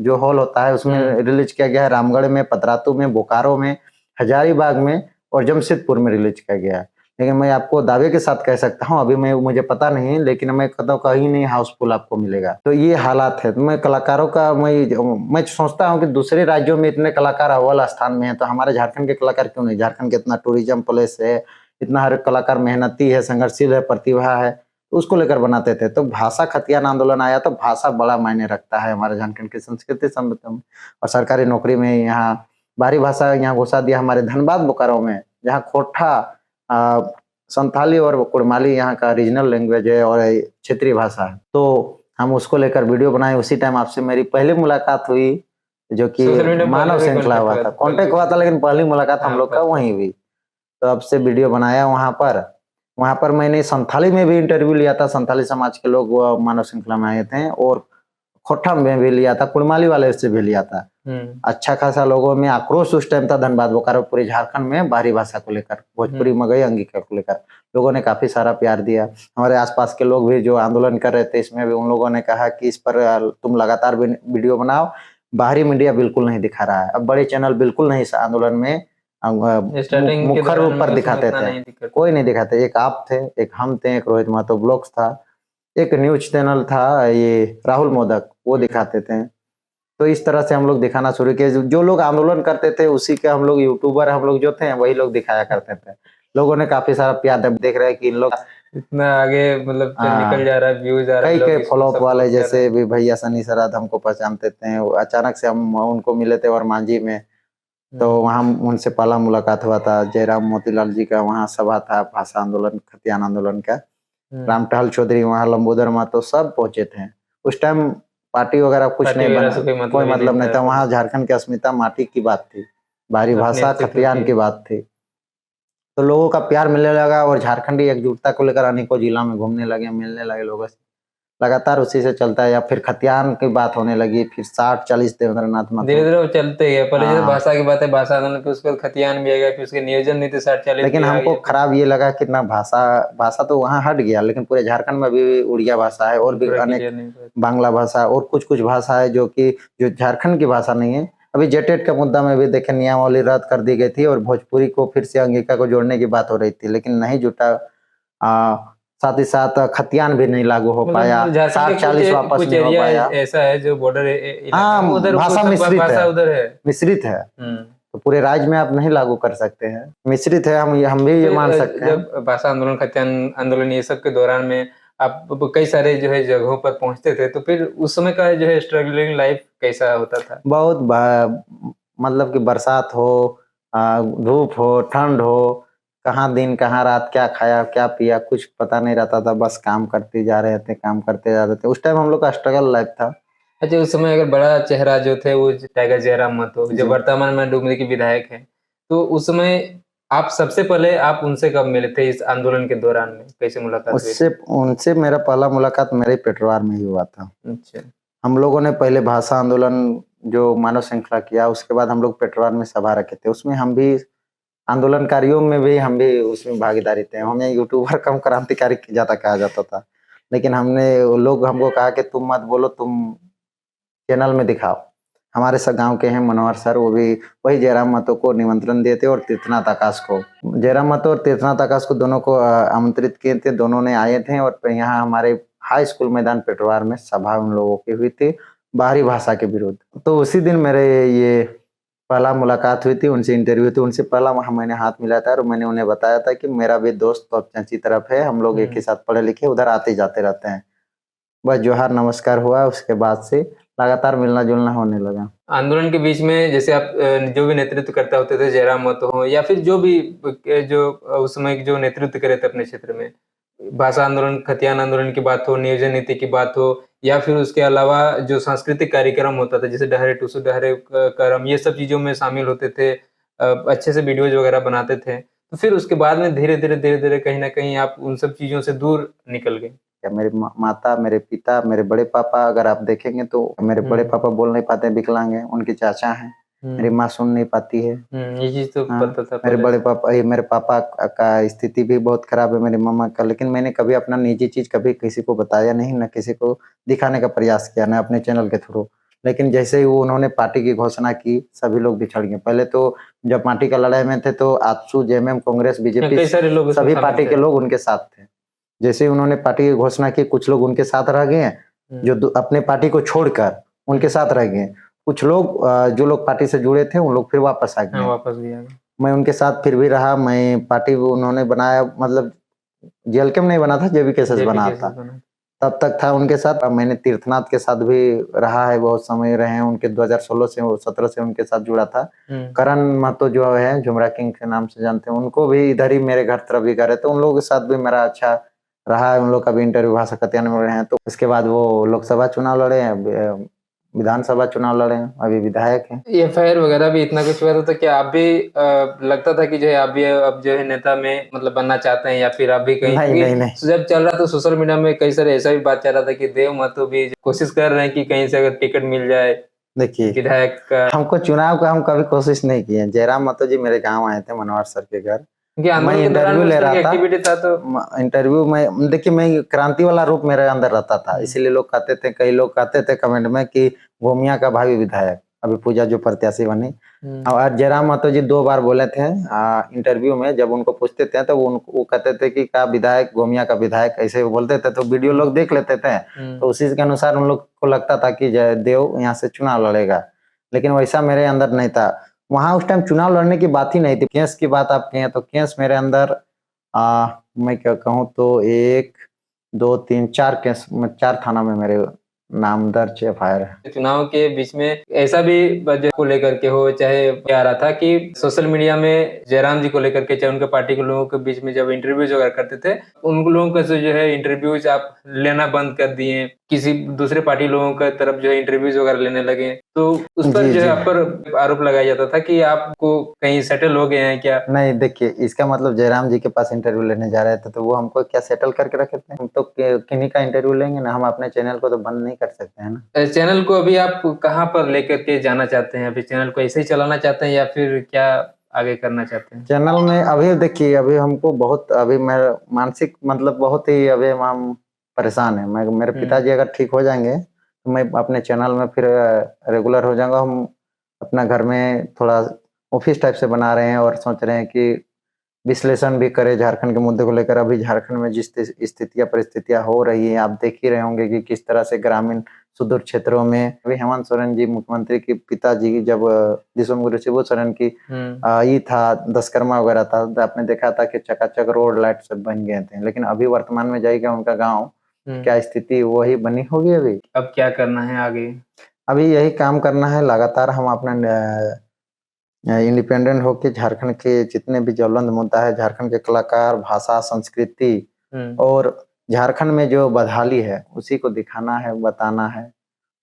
जो हॉल होता है उसमें रिलीज किया गया है। रामगढ़ में, पतरातू में, बोकारो में, हजारीबाग में और जमशेदपुर में रिलीज किया गया है। लेकिन मैं आपको दावे के साथ कह सकता हूँ, अभी मुझे पता नहीं, लेकिन मैं कहता हूँ कहीं नहीं हाउसफुल आपको मिलेगा। तो ये हालात है। तो मैं कलाकारों का मैं सोचता हूँ कि दूसरे राज्यों में इतने कलाकार अव्वल स्थान में है, तो हमारे झारखंड के कलाकार क्यों नहीं? झारखंड के इतना टूरिज्म प्लेस है, इतना हर कलाकार मेहनती है, संघर्षशील है, प्रतिभा है, तो उसको लेकर बनाते थे। तो भाषा खतियान आंदोलन आया तो भाषा बड़ा मायने रखता है हमारे झारखंड की संस्कृति सभ्यता में। और सरकारी नौकरी में यहाँ बाहरी भाषा यहाँ घुसा दिया हमारे धनबाद बोकारो में, जहाँ खोरठा, संथाली और कुड़माली यहाँ का रीजनल लैंग्वेज है और क्षेत्रीय भाषा है। तो हम उसको लेकर वीडियो बनाए। उसी टाइम आपसे मेरी पहली मुलाकात हुई, जो कि मानव श्रृंखला हुआ था, कॉन्टेक्ट हुआ था, लेकिन पहली मुलाकात हम लोग का वहीं हुई। तो अब से वीडियो बनाया वहां पर मैंने संथाली में भी इंटरव्यू लिया था। संथाली समाज के लोग मानव श्रृंखला में आए थे, और खोरठा में भी लिया था, कुड़माली वाले से भी लिया था। अच्छा खासा लोगों में आक्रोश उस टाइम था धनबाद बोकारो पूरे झारखंड में बाहरी भाषा को लेकर, भोजपुरी, मगही, अंगिका को लेकर लोगों ने काफी सारा प्यार दिया। हमारे आसपास के लोग भी जो आंदोलन कर रहे थे, इसमें भी उन लोगों ने कहा कि इस पर तुम लगातार वीडियो बनाओ, बाहरी मीडिया बिल्कुल नहीं दिखा रहा है। अब बड़े चैनल बिल्कुल नहीं इस आंदोलन में मुख्य रूप पर दिखाते थे, कोई नहीं दिखाते। एक आप थे, एक हम थे, एक रोहित महतो ब्लॉग्स था, एक न्यूज चैनल था ये राहुल मोदक, वो दिखाते थे। तो इस तरह से हम लोग दिखाना शुरू किए। जो लोग आंदोलन करते थे उसी के हम लोग यूट्यूबर, हम लोग जो थे वही लोग दिखाया करते थे। लोगों ने काफी सारा प्यार देख रहे हैं कि इन लोग इतना आगे मतलब निकल जा रहा है, व्यूज आ रहा है। कई फॉलोअप वाले जैसे भी भैया सनी सराद हमको पहचानते थे, अचानक से हम उनको मिले थे और मांझी में, तो वहाँ उनसे पहला मुलाकात हुआ था। जयराम मोतीलाल जी का वहाँ सभा था, भाषा आंदोलन, खतियान आंदोलन का। राम टहल चौधरी वहाँ, लंबोदर महतो सब पहुंचे थे। उस टाइम पार्टी वगैरह कुछ नहीं बना, कोई मतलब नहीं था। वहाँ झारखंड की अस्मिता माटी की बात थी, बाहरी भाषा खतियान की बात थी। तो लोगों का प्यार मिलने लगा और झारखंडी एकजुटता को लेकर अनेकों जिला में घूमने लगे, मिलने लगे लोगों से। लगातार उसी से चलता है। या फिर खतियान की बात होने लगी, फिर 60-40 देवेंद्रनाथ महतो, धीरे-धीरे वो चलते ही है। पहले जैसे भाषा की बात है, भाषा आंदोलन, फिर उसके बाद खतियान भी आ गया, फिर उसके नियोजन नीति 60-40। लेकिन हमको खराब ये लगा कि ना भाषा तो वहाँ हट गया, लेकिन पूरे झारखंड में भी उड़िया भाषा है और भी अनेक बांग्ला भाषा और कुछ भाषा है जो झारखंड की भाषा नहीं है। अभी जेटेट का मुद्दा में भी देखें, नियमावली रद्द कर दी गई थी और भोजपुरी को फिर से अंगिका को जोड़ने की बात हो रही थी, लेकिन नहीं जुटा। साथ ही साथ खतियान भी नहीं लागू हो पाया, 60-40 वापस नहीं हो पाया। ऐसा है जो बॉर्डर उधर भाषा मिश्रित है, तो पूरे राज्य में आप नहीं लागू कर सकते हैं, मिश्रित है। हम भी ये मान सकते हैं। जब भाषा आंदोलन, खतियान आंदोलन, ये सब के दौरान में आप कई सारे जो है जगहों पर पहुंचते थे, तो फिर उस समय का जो है स्ट्रगलिंग लाइफ कैसा होता था? बहुत मतलब कि बरसात हो, धूप हो, ठंड हो, कहाँ दिन कहाँ रात, क्या खाया क्या पिया कुछ पता नहीं रहता था। बस काम करते जा रहे थे, काम करते जा रहे थे। उस टाइम हम लोग का स्ट्रगल लाइफ था। अच्छा, उस समय अगर बड़ा चेहरा जो थे वो टाइगर जयराम महतो, जो वर्तमान में डुमरी के विधायक हैं, तो उस समय आप सबसे पहले आप उनसे कब मिले थे इस आंदोलन के दौरान में? कैसे मुलाकात हुई? उनसे मेरा पहला मुलाकात मेरे पेटवार में ही हुआ था। अच्छा, हम लोगों ने पहले भाषा आंदोलन जो मानव श्रृंखला किया, उसके बाद हम लोग पेटवार में सभा रखे थे। उसमें हम भी आंदोलनकारियों में भी हम भी उसमें भागीदारी थे। हमें यूट्यूबर कम क्रांतिकारी ज्यादा कहा जाता था, लेकिन लोग हमको कहा कि तुम मत बोलो, तुम चैनल में दिखाओ। हमारे गांव के हैं मनोहर सर, वो भी वही जयराम महतो को निमंत्रण दिए थे और तीर्थनाथ आकाश को, जयराम महतो और तीर्थनाथ आकाश को दोनों को आमंत्रित किए थे। दोनों ने आए थे और यहाँ हमारे हाई स्कूल मैदान पेटवार में सभा उन लोगों की हुई थी बाहरी भाषा के विरुद्ध। तो उसी दिन मेरे ये पहला मुलाकात हुई थी, उनसे इंटरव्यू थी। उनसे पहला मैंने हाथ मिलाया था और मैंने उन्हें बताया था कि मेरा भी दोस्त तो चंची तरफ है, हम लोग एक ही साथ पढ़े लिखे, उधर आते जाते रहते हैं। बस जोहार नमस्कार हुआ, उसके बाद से लगातार मिलना जुलना होने लगा। आंदोलन के बीच में जैसे आप जो भी नेतृत्व करता होते थे, जयराम महतो हो या फिर जो भी जो उस समय जो नेतृत्व करे थे अपने क्षेत्र में, भाषा आंदोलन, खतियान आंदोलन की बात हो, नियोजन नीति की बात हो, या फिर उसके अलावा जो सांस्कृतिक कार्यक्रम होता था जैसे डहरे टुसु डहरे करम, ये सब चीजों में शामिल होते थे। अच्छे से वीडियोज वगैरह बनाते थे, तो फिर उसके बाद में धीरे धीरे कहीं ना कहीं आप उन सब चीजों से दूर निकल गए? क्या मेरे माता, मेरे पिता, मेरे बड़े पापा, अगर आप देखेंगे तो मेरे बड़े पापा बोल नहीं पाते, विकलांग हैं, उनके चाचा हैं। मेरी माँ सुन नहीं पाती है। ये चीज तो हाँ, पता था मेरे पहले बड़े से। पापा, ये मेरे पापा का स्थिति भी बहुत खराब है, मेरी मम्मा का, लेकिन मैंने कभी अपना निजी चीज कभी किसी को बताया नहीं, न किसी को दिखाने का प्रयास किया, न अपने चैनल के थ्रू। लेकिन जैसे ही वो उन्होंने पार्टी की घोषणा की, सभी लोग बिछड़ गए। पहले तो जब पार्टी का लड़ाई में थे तो आजसू, जेएमएम, कांग्रेस, बीजेपी कई सारे लोग उसमें सभी शामिल पार्टी थे। के लोग उनके साथ थे। जैसे ही उन्होंने पार्टी की घोषणा की, कुछ लोग उनके साथ रह गए हैं, जो अपने पार्टी को छोड़कर उनके साथ रह गए। कुछ लोग जो लोग पार्टी से जुड़े थे, उन लोग फिर वापस आ हाँ, गए। वापस भी आ गए। मैं उनके साथ फिर भी रहा। मैं पार्टी उन्होंने बनाया, मतलब जेएलकेम नहीं बना था, जेबी केसेस जेपी बना केसेस था, बना। तब तक था उनके साथ। अब मैंने तीर्थनाथ के साथ भी रहा है, बहुत समय रहे हैं उनके, 2016 से 17 से उनके साथ जुड़ा था। करण महतो जो है, झुमरा किंग के नाम से जानते हैं, उनको भी इधर ही मेरे घर तरफ ही घर है, तो उन लोगों के साथ भी मेरा अच्छा रहा है। उन लोग का भी इंटरव्यू भाषा कत्यान में रहे हैं। तो इसके बाद वो लोकसभा चुनाव लड़े हैं, विधानसभा चुनाव लड़े हैं, अभी विधायक हैं। एफआईआर वगैरह भी इतना कुछ हुआ था, तो क्या आप भी लगता था कि जो है आप भी अब जो है नेता में मतलब बनना चाहते हैं, या फिर आप भी कहीं, नहीं, नहीं, नहीं। क्योंकि जब चल रहा था सोशल मीडिया में कई सारे ऐसा भी बात चल रहा था कि देव महतो भी कोशिश कर रहे हैं कि कहीं से अगर टिकट मिल जाए देखिए, विधायक का। हमको चुनाव का हम कभी कोशिश नहीं किए। जयराम महतो जी मेरे गांव आए थे, मनोहर सर के घर। क्योंकि मैं आंदोलन के दौरान इंटरव्यू भी उस ले तरह रहा की था। एक्टिविटी था, तो इंटरव्यू में देखिए, मैं क्रांति वाला रूप मेरे अंदर रहता था, इसीलिए लोग कहते थे, कई लोग कहते थे कमेंट में कि गोमिया का भावी विधायक, अभी पूजा जो प्रत्याशी बनी। और जयराम महतो जी 2 बार बोले थे इंटरव्यू में, जब उनको पूछते थे तो वो कहते थे कि का विधायक, गोमिया का विधायक, ऐसे वो बोलते थे। तो वीडियो लोग देख लेते थे, तो उसी के अनुसार उन लोग को लगता था कि जयदेव यहाँ से चुनाव लड़ेगा, लेकिन वैसा मेरे अंदर नहीं था। वहां उस टाइम चुनाव लड़ने की बात ही नहीं थी। केस की बात आप कहें तो केस मेरे अंदर, मैं क्या कहूँ तो 1, 2, 3, 4 केस में, 4 थाना में मेरे नाम दर्ज एफआईआर है। चुनाव के बीच में ऐसा भी बजट को लेकर के हो, चाहे क्या आ रहा था कि सोशल मीडिया में जयराम जी को लेकर के, चाहे उनके पार्टी के लोगों के बीच में जब इंटरव्यूज वगैरह करते थे, उन लोगों का जो है इंटरव्यूज आप लेना बंद कर दिए, किसी दूसरे पार्टी लोगों का तरफ जो है इंटरव्यूज वगैरह लेने लगे, तो उस पर जी, जो है जी। आप पर आरोप लगाया जाता था कि आपको कहीं सेटल हो गए हैं क्या? नहीं, देखिए, इसका मतलब जयराम जी के पास इंटरव्यू लेने जा रहे थे, तो वो हमको क्या सेटल करके रखे थे? हम तो किन्हीं का इंटरव्यू लेंगे ना, हम अपने चैनल को तो बंद नहीं कर सकते हैं ना। चैनल को अभी आप कहाँ पर लेकर के जाना चाहते हैं? अभी चैनल को ऐसे ही चलाना चाहते हैं, या फिर क्या आगे करना चाहते हैं? चैनल में अभी देखिए, अभी हमको बहुत, अभी मैं मानसिक, मतलब बहुत ही अभी हम परेशान है। मैं, मेरे पिताजी अगर ठीक हो जाएंगे तो मैं अपने चैनल में फिर रेगुलर हो जाऊंगा। हम अपना घर में थोड़ा ऑफिस टाइप से बना रहे हैं, और सोच रहे हैं कि विश्लेषण भी करें झारखंड के मुद्दे को लेकर। अभी झारखंड में जिस स्थितियां परिस्थितियां हो रही है, आप देख ही रहे होंगे कि किस तरह से ग्रामीण सुदूर क्षेत्रों में, अभी हेमंत सोरेन जी, मुख्यमंत्री के पिताजी, जब विश्वगुरु शिबू सोरेन की ये था, दशकर्मा वगैरह था, तो आपने देखा था कि चकाचक रोड लाइट सब बन गए थे। लेकिन अभी वर्तमान में जाएगा उनका गाँव, क्या स्थिति वही बनी होगी। अभी अब क्या करना है आगे? अभी यही काम करना है लगातार। हम अपना इंडिपेंडेंट होके झारखंड के जितने भी ज्वलंत मुद्दा है, झारखंड के कलाकार, भाषा, संस्कृति और झारखंड में जो बदहाली है, उसी को दिखाना है, बताना है।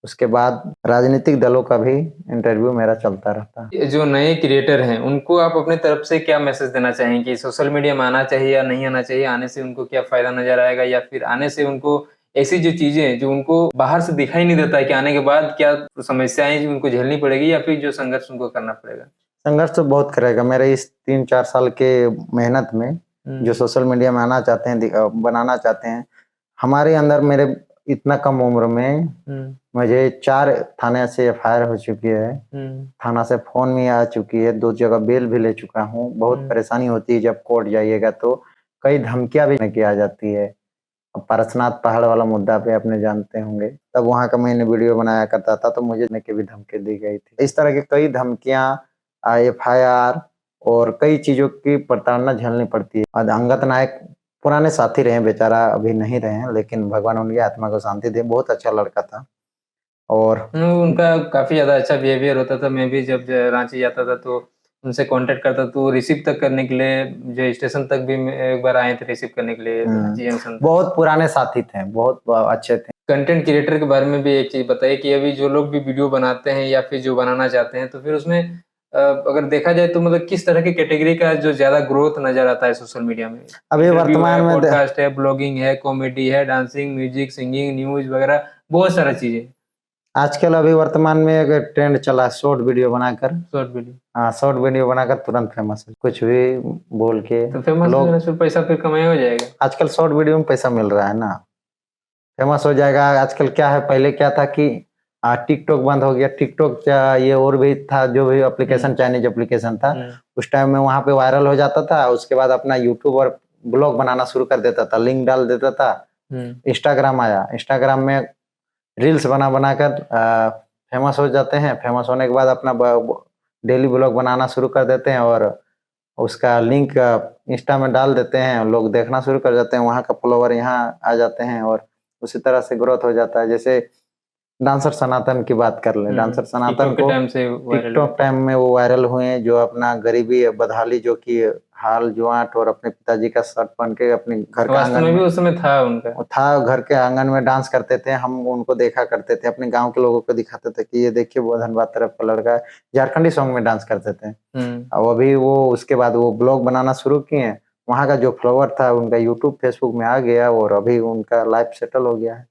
उसके बाद राजनीतिक दलों का भी इंटरव्यू मेरा चलता रहता है। जो नए क्रिएटर हैं, उनको आप अपने तरफ से क्या मैसेज देना चाहेंगे कि सोशल मीडिया में आना चाहिए या नहीं आना चाहिए? आने से उनको क्या फायदा नजर आएगा, या फिर आने से उनको ऐसी जो चीजें हैं जो उनको बाहर से दिखाई नहीं देता है कि आने के बाद क्या समस्याएं जो उनको झेलनी पड़ेगी, या फिर जो संघर्ष उनको करना पड़ेगा? संघर्ष तो बहुत करेगा। मेरे इस 3-4 साल के मेहनत में, जो सोशल मीडिया में आना चाहते हैं, बनाना चाहते हैं, हमारे अंदर, मेरे इतना कम उम्र में मुझे 4 थाने से एफआईआर हो चुकी है, थाना से फोन भी आ चुकी है, 2 जगह बेल भी ले चुका हूँ। बहुत परेशानी होती है जब कोर्ट जाइएगा तो, कई धमकियां भी की आ जाती है। पारसनाथ पहाड़ वाला मुद्दा पे आपने जानते होंगे, तब वहां का मैंने वीडियो बनाया करता था, तो मुझे की भी धमकी दी गई थी। इस तरह की कई धमकियां, एफआईआर और कई चीजों की प्रताड़ना झेलनी पड़ती है। और अंगद नायक पुराने साथी रहे, बेचारा अभी नहीं रहे हैं, लेकिन भगवान उनकी आत्मा को शांति दे। बहुत अच्छा लड़का था। और उनका काफी ज्यादा अच्छा बिहेवियर होता था। मैं भी जब रांची जाता था तो उनसे कांटेक्ट करता, तो रिसीव तक करने के लिए जो स्टेशन तक भी एक बार आए थे रिसीव करने के लिए रांची जंक्शन। बहुत पुराने साथी थे, बहुत अच्छे थे। कंटेंट क्रिएटर के बारे में भी एक चीज बताइए कि अभी जो लोग भी वीडियो बनाते हैं या फिर जो बनाना चाहते हैं, तो फिर उसमें अगर देखा जाए तो मतलब किस तरह की कैटेगरी का जो ज्यादा ग्रोथ नजर आता है सोशल मीडिया में? अभी इंटरव्यू वर्तमान है, में पॉडकास्ट है, ब्लॉगिंग है, कॉमेडी है, डांसिंग, म्यूजिक, सिंगिंग, न्यूज वगैरह बहुत सारा चीजें। आजकल अभी वर्तमान में एक ट्रेंड चला शॉर्ट वीडियो बनाकर। Short video. हाँ, शॉर्ट वीडियो बनाकर तुरंत फेमस है, कुछ भी बोल के तो फेमस लोग। होने से पैसा फिर कमाया हो जाएगा। आजकल शॉर्ट वीडियो में पैसा मिल रहा है ना, फेमस हो जाएगा। आजकल क्या है, पहले क्या था कि टिकटॉक बंद हो गया, टिकटॉक ये और भी था जो भी एप्लीकेशन, चाइनीज एप्लीकेशन था, उस टाइम में वहां पे वायरल हो जाता था। उसके बाद अपना यूट्यूब और ब्लॉग बनाना शुरू कर देता था, लिंक डाल देता था। इंस्टाग्राम आया, इंस्टाग्राम में रील्स बना बनाकर फेमस हो जाते हैं। फेमस होने के बाद अपना डेली ब्लॉग बनाना शुरू कर देते हैं और उसका लिंक इंस्टा में डाल देते हैं, लोग देखना शुरू कर जाते हैं, वहाँ का फॉलोवर यहाँ आ जाते हैं और उसी तरह से ग्रोथ हो जाता है। जैसे डांसर सनातन की बात कर ले, डांसर सनातन को टिकटॉक टाइम में वो वायरल हुए, जो अपना गरीबी बदहाली जो कि हाल जुआट और अपने पिताजी का शर्ट पहन के अपने घर के आंगन में, उस समय था उनका, था घर के आंगन में डांस करते थे। हम उनको देखा करते थे, अपने गांव के लोगों को दिखाते थे कि ये देखिए वो धनबाद तरफ का लड़का है, झारखंडी सॉन्ग में डांस करते थे। और अभी वो उसके बाद वो ब्लॉग बनाना शुरू किए, वहाँ का जो फ्लोवर था उनका यूट्यूब फेसबुक में आ गया और अभी उनका लाइफ सेटल हो गया है।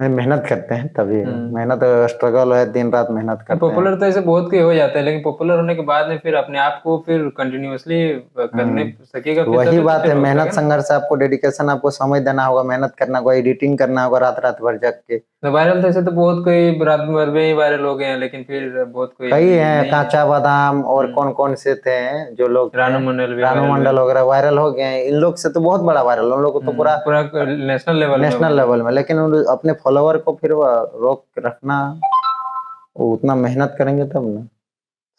मेहनत करते हैं तभी, मेहनत स्ट्रगल है, दिन रात मेहनत करते हैं। पॉपुलर तो ऐसे बहुत के हो जाते हैं, लेकिन पॉपुलर होने के बाद में फिर अपने आप को फिर कंटिन्यूअसली करने सकेगा। वही बात है, मेहनत संघर्ष, आपको डेडिकेशन, आपको समय देना होगा, मेहनत करना होगा, एडिटिंग करना होगा रात रात भर जग के। वायरल तो ऐसे तो बहुत कोई रात भर में ही वायरल हो गए हैं, लेकिन फिर बहुत कोई कई हैं, कांचा बादाम और कौन कौन से थे जो लोग, रानू मंडल वगैरह वायरल हो गए हैं। इन लोग से तो बहुत बड़ा वायरल, उन लोग को तो पूरा नेशनल लेवल में, लेकिन अपने फॉलोवर को फिर रोक रखना, उतना मेहनत करेंगे तब ना।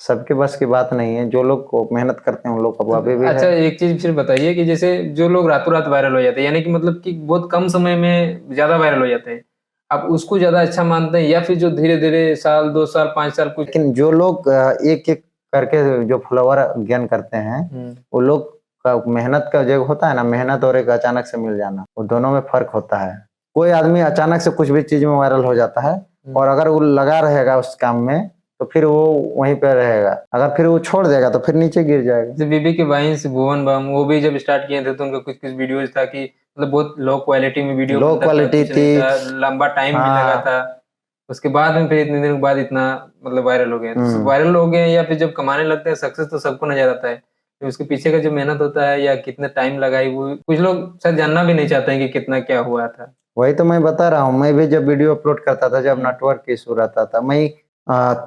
सबके बस की बात नहीं है, जो लोग को मेहनत करते हैं उन लोग का अभी भी अच्छा है। एक चीज फिर बताइए कि जैसे जो लोग रातों रात वायरल हो जाते हैं, यानी कि मतलब कि बहुत कम समय में ज्यादा वायरल हो जाते हैं, आप उसको ज्यादा अच्छा मानते हैं या फिर जो धीरे धीरे साल 2 साल 5 साल कुछ? लेकिन जो लोग एक एक करके जो फॉलोवर गेन करते हैं, वो लोग का मेहनत का जो होता है ना, मेहनत और एक अचानक से मिल जाना, वो दोनों में फर्क होता है। कोई आदमी अचानक से कुछ भी चीज में वायरल हो जाता है और अगर वो लगा रहेगा उस काम में तो फिर वो वहीं पे रहेगा, अगर फिर वो छोड़ देगा तो फिर नीचे गिर जाएगा। जैसे बीबी के वाइन्स, भुवन बम, वो भी जब स्टार्ट किए थे तो उनका कुछ कुछ वीडियोज था कि मतलब बहुत लो क्वालिटी में वीडियो, लो क्वालिटी थी, लंबा टाइम भी लगा था। उसके बाद में फिर इतने दिनों के बाद इतना मतलब वायरल हो गए। तो वायरल हो गए या फिर जब कमाने लगते हैं सक्सेस तो सबको नजर आता है, तो उसके पीछे का जो मेहनत होता है या कितने टाइम लगाई, वो कुछ लोग शायद जानना भी नहीं चाहते हैं कि कितना क्या हुआ था। वही तो मैं बता रहा हूँ, मैं भी जब वीडियो अपलोड करता था, जब नेटवर्क इशू रहता था, मैं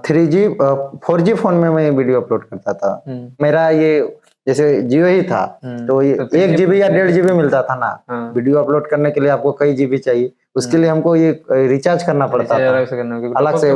3G 4G फोन में मैं वीडियो अपलोड करता था। मेरा ये जैसे जियो ही था तो ये 1 GB या 1.5 GB मिलता था ना। वीडियो अपलोड करने के लिए आपको कई GB चाहिए, उसके लिए हमको ये रिचार्ज करना पड़ता था अलग से,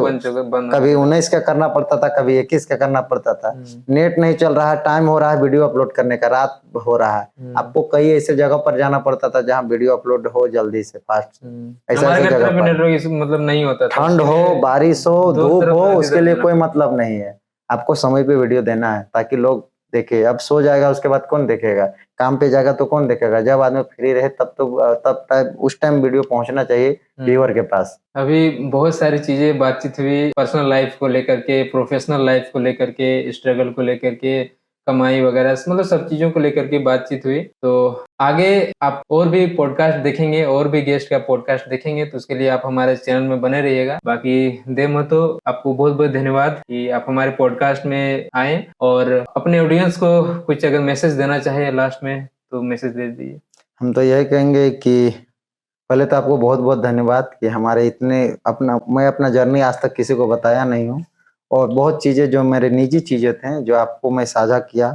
कभी 19 का करना पड़ता था, कभी 21 का करना पड़ता था। नेट नहीं चल रहा है, टाइम हो रहा है वीडियो अपलोड करने का, रात हो रहा है, आपको कई ऐसे जगह पर जाना पड़ता था जहाँ वीडियो अपलोड हो जल्दी से फास्ट। ऐसा जगह पर मतलब नहीं होता, ठंड हो, बारिश हो, धूप हो, उसके लिए कोई मतलब नहीं है। आपको समय पे वीडियो देना है ताकि लोग देखे। अब सो जाएगा उसके बाद कौन देखेगा, काम पे जाएगा तो कौन देखेगा, जब आदमी फ्री रहे तब तो उस टाइम वीडियो पहुंचना चाहिए व्यूअर के पास। अभी बहुत सारी चीजें बातचीत हुई, पर्सनल लाइफ को लेकर के, प्रोफेशनल लाइफ को लेकर के, स्ट्रगल को लेकर के, कमाई वगैरह, मतलब सब चीजों को लेकर के बातचीत हुई। तो आगे आप और भी पॉडकास्ट देखेंगे, और भी गेस्ट का पॉडकास्ट देखेंगे, तो उसके लिए आप हमारे चैनल में बने रहिएगा। बाकी दे महतो, आपको बहुत बहुत धन्यवाद कि आप हमारे पॉडकास्ट में आए और अपने ऑडियंस को कुछ अगर मैसेज देना चाहे लास्ट में तो मैसेज दे दीजिए। हम तो यही कहेंगे कि पहले तो आपको बहुत बहुत धन्यवाद कि हमारे इतने मैं अपना जर्नी आज तक किसी को बताया नहीं हूँ, और बहुत चीज़ें जो मेरे निजी चीज़ें थे जो आपको मैं साझा किया,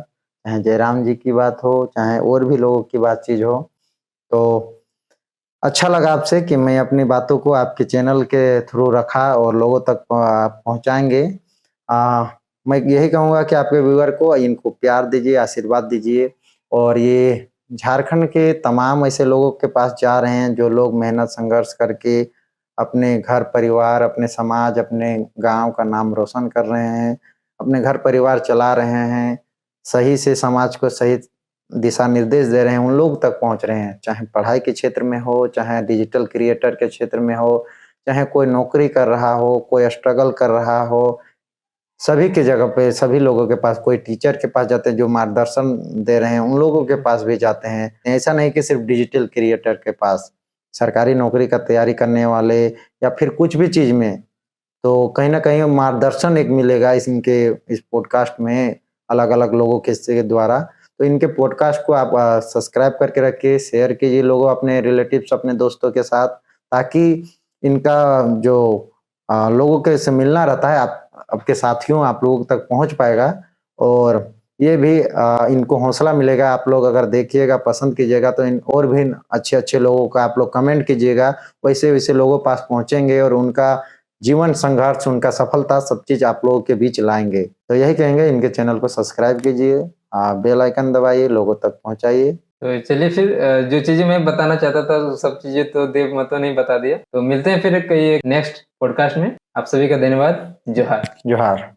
चाहे जयराम जी की बात हो, चाहे और भी लोगों की बातचीत हो, तो अच्छा लगा आपसे कि मैं अपनी बातों को आपके चैनल के थ्रू रखा और लोगों तक पहुँचाएंगे। मैं यही कहूँगा कि आपके व्यूअर को इनको प्यार दीजिए, आशीर्वाद दीजिए, और ये झारखंड के तमाम ऐसे लोगों के पास जा रहे हैं जो लोग मेहनत संघर्ष करके अपने घर परिवार, अपने समाज, अपने गांव का नाम रोशन कर रहे हैं, अपने घर परिवार चला रहे हैं, सही से समाज को सही दिशा निर्देश दे रहे हैं, उन लोग तक पहुंच रहे हैं। चाहे पढ़ाई के क्षेत्र में हो, चाहे डिजिटल क्रिएटर के क्षेत्र में हो, चाहे कोई नौकरी कर रहा हो, कोई स्ट्रगल कर रहा हो, सभी के जगह पे सभी लोगों के पास, कोई टीचर के पास जाते हैं जो मार्गदर्शन दे रहे हैं उन लोगों के पास भी जाते हैं। ऐसा नहीं कि सिर्फ डिजिटल क्रिएटर के पास, सरकारी नौकरी का तैयारी करने वाले या फिर कुछ भी चीज में, तो कहीं ना कहीं मार्गदर्शन एक मिलेगा इनके इस पॉडकास्ट में अलग अलग लोगों के द्वारा। तो इनके पॉडकास्ट को आप सब्सक्राइब करके रखिए, शेयर कीजिए लोगों अपने रिलेटिव्स अपने दोस्तों के साथ, ताकि इनका जो लोगों के से मिलना रहता है आपके साथियों आप लोगों तक पहुंच पाएगा। और ये भी इनको हौसला मिलेगा। आप लोग अगर देखिएगा पसंद कीजिएगा तो इन और भी अच्छे अच्छे लोगों का आप लोग कमेंट कीजिएगा, वैसे वैसे लोगों पास पहुंचेंगे और उनका जीवन संघर्ष उनका सफलता सब चीज आप लोगों के बीच लाएंगे। तो यही कहेंगे, इनके चैनल को सब्सक्राइब कीजिए, बेल आइकन दबाइए, लोगों तक पहुंचाइए। तो चलिए फिर जो चीजें मैं बताना चाहता था वो सब चीजें तो देव महतो ने बता दिया। तो मिलते हैं फिर कई नेक्स्ट पॉडकास्ट में। आप सभी का धन्यवाद। जोहार। जोहार।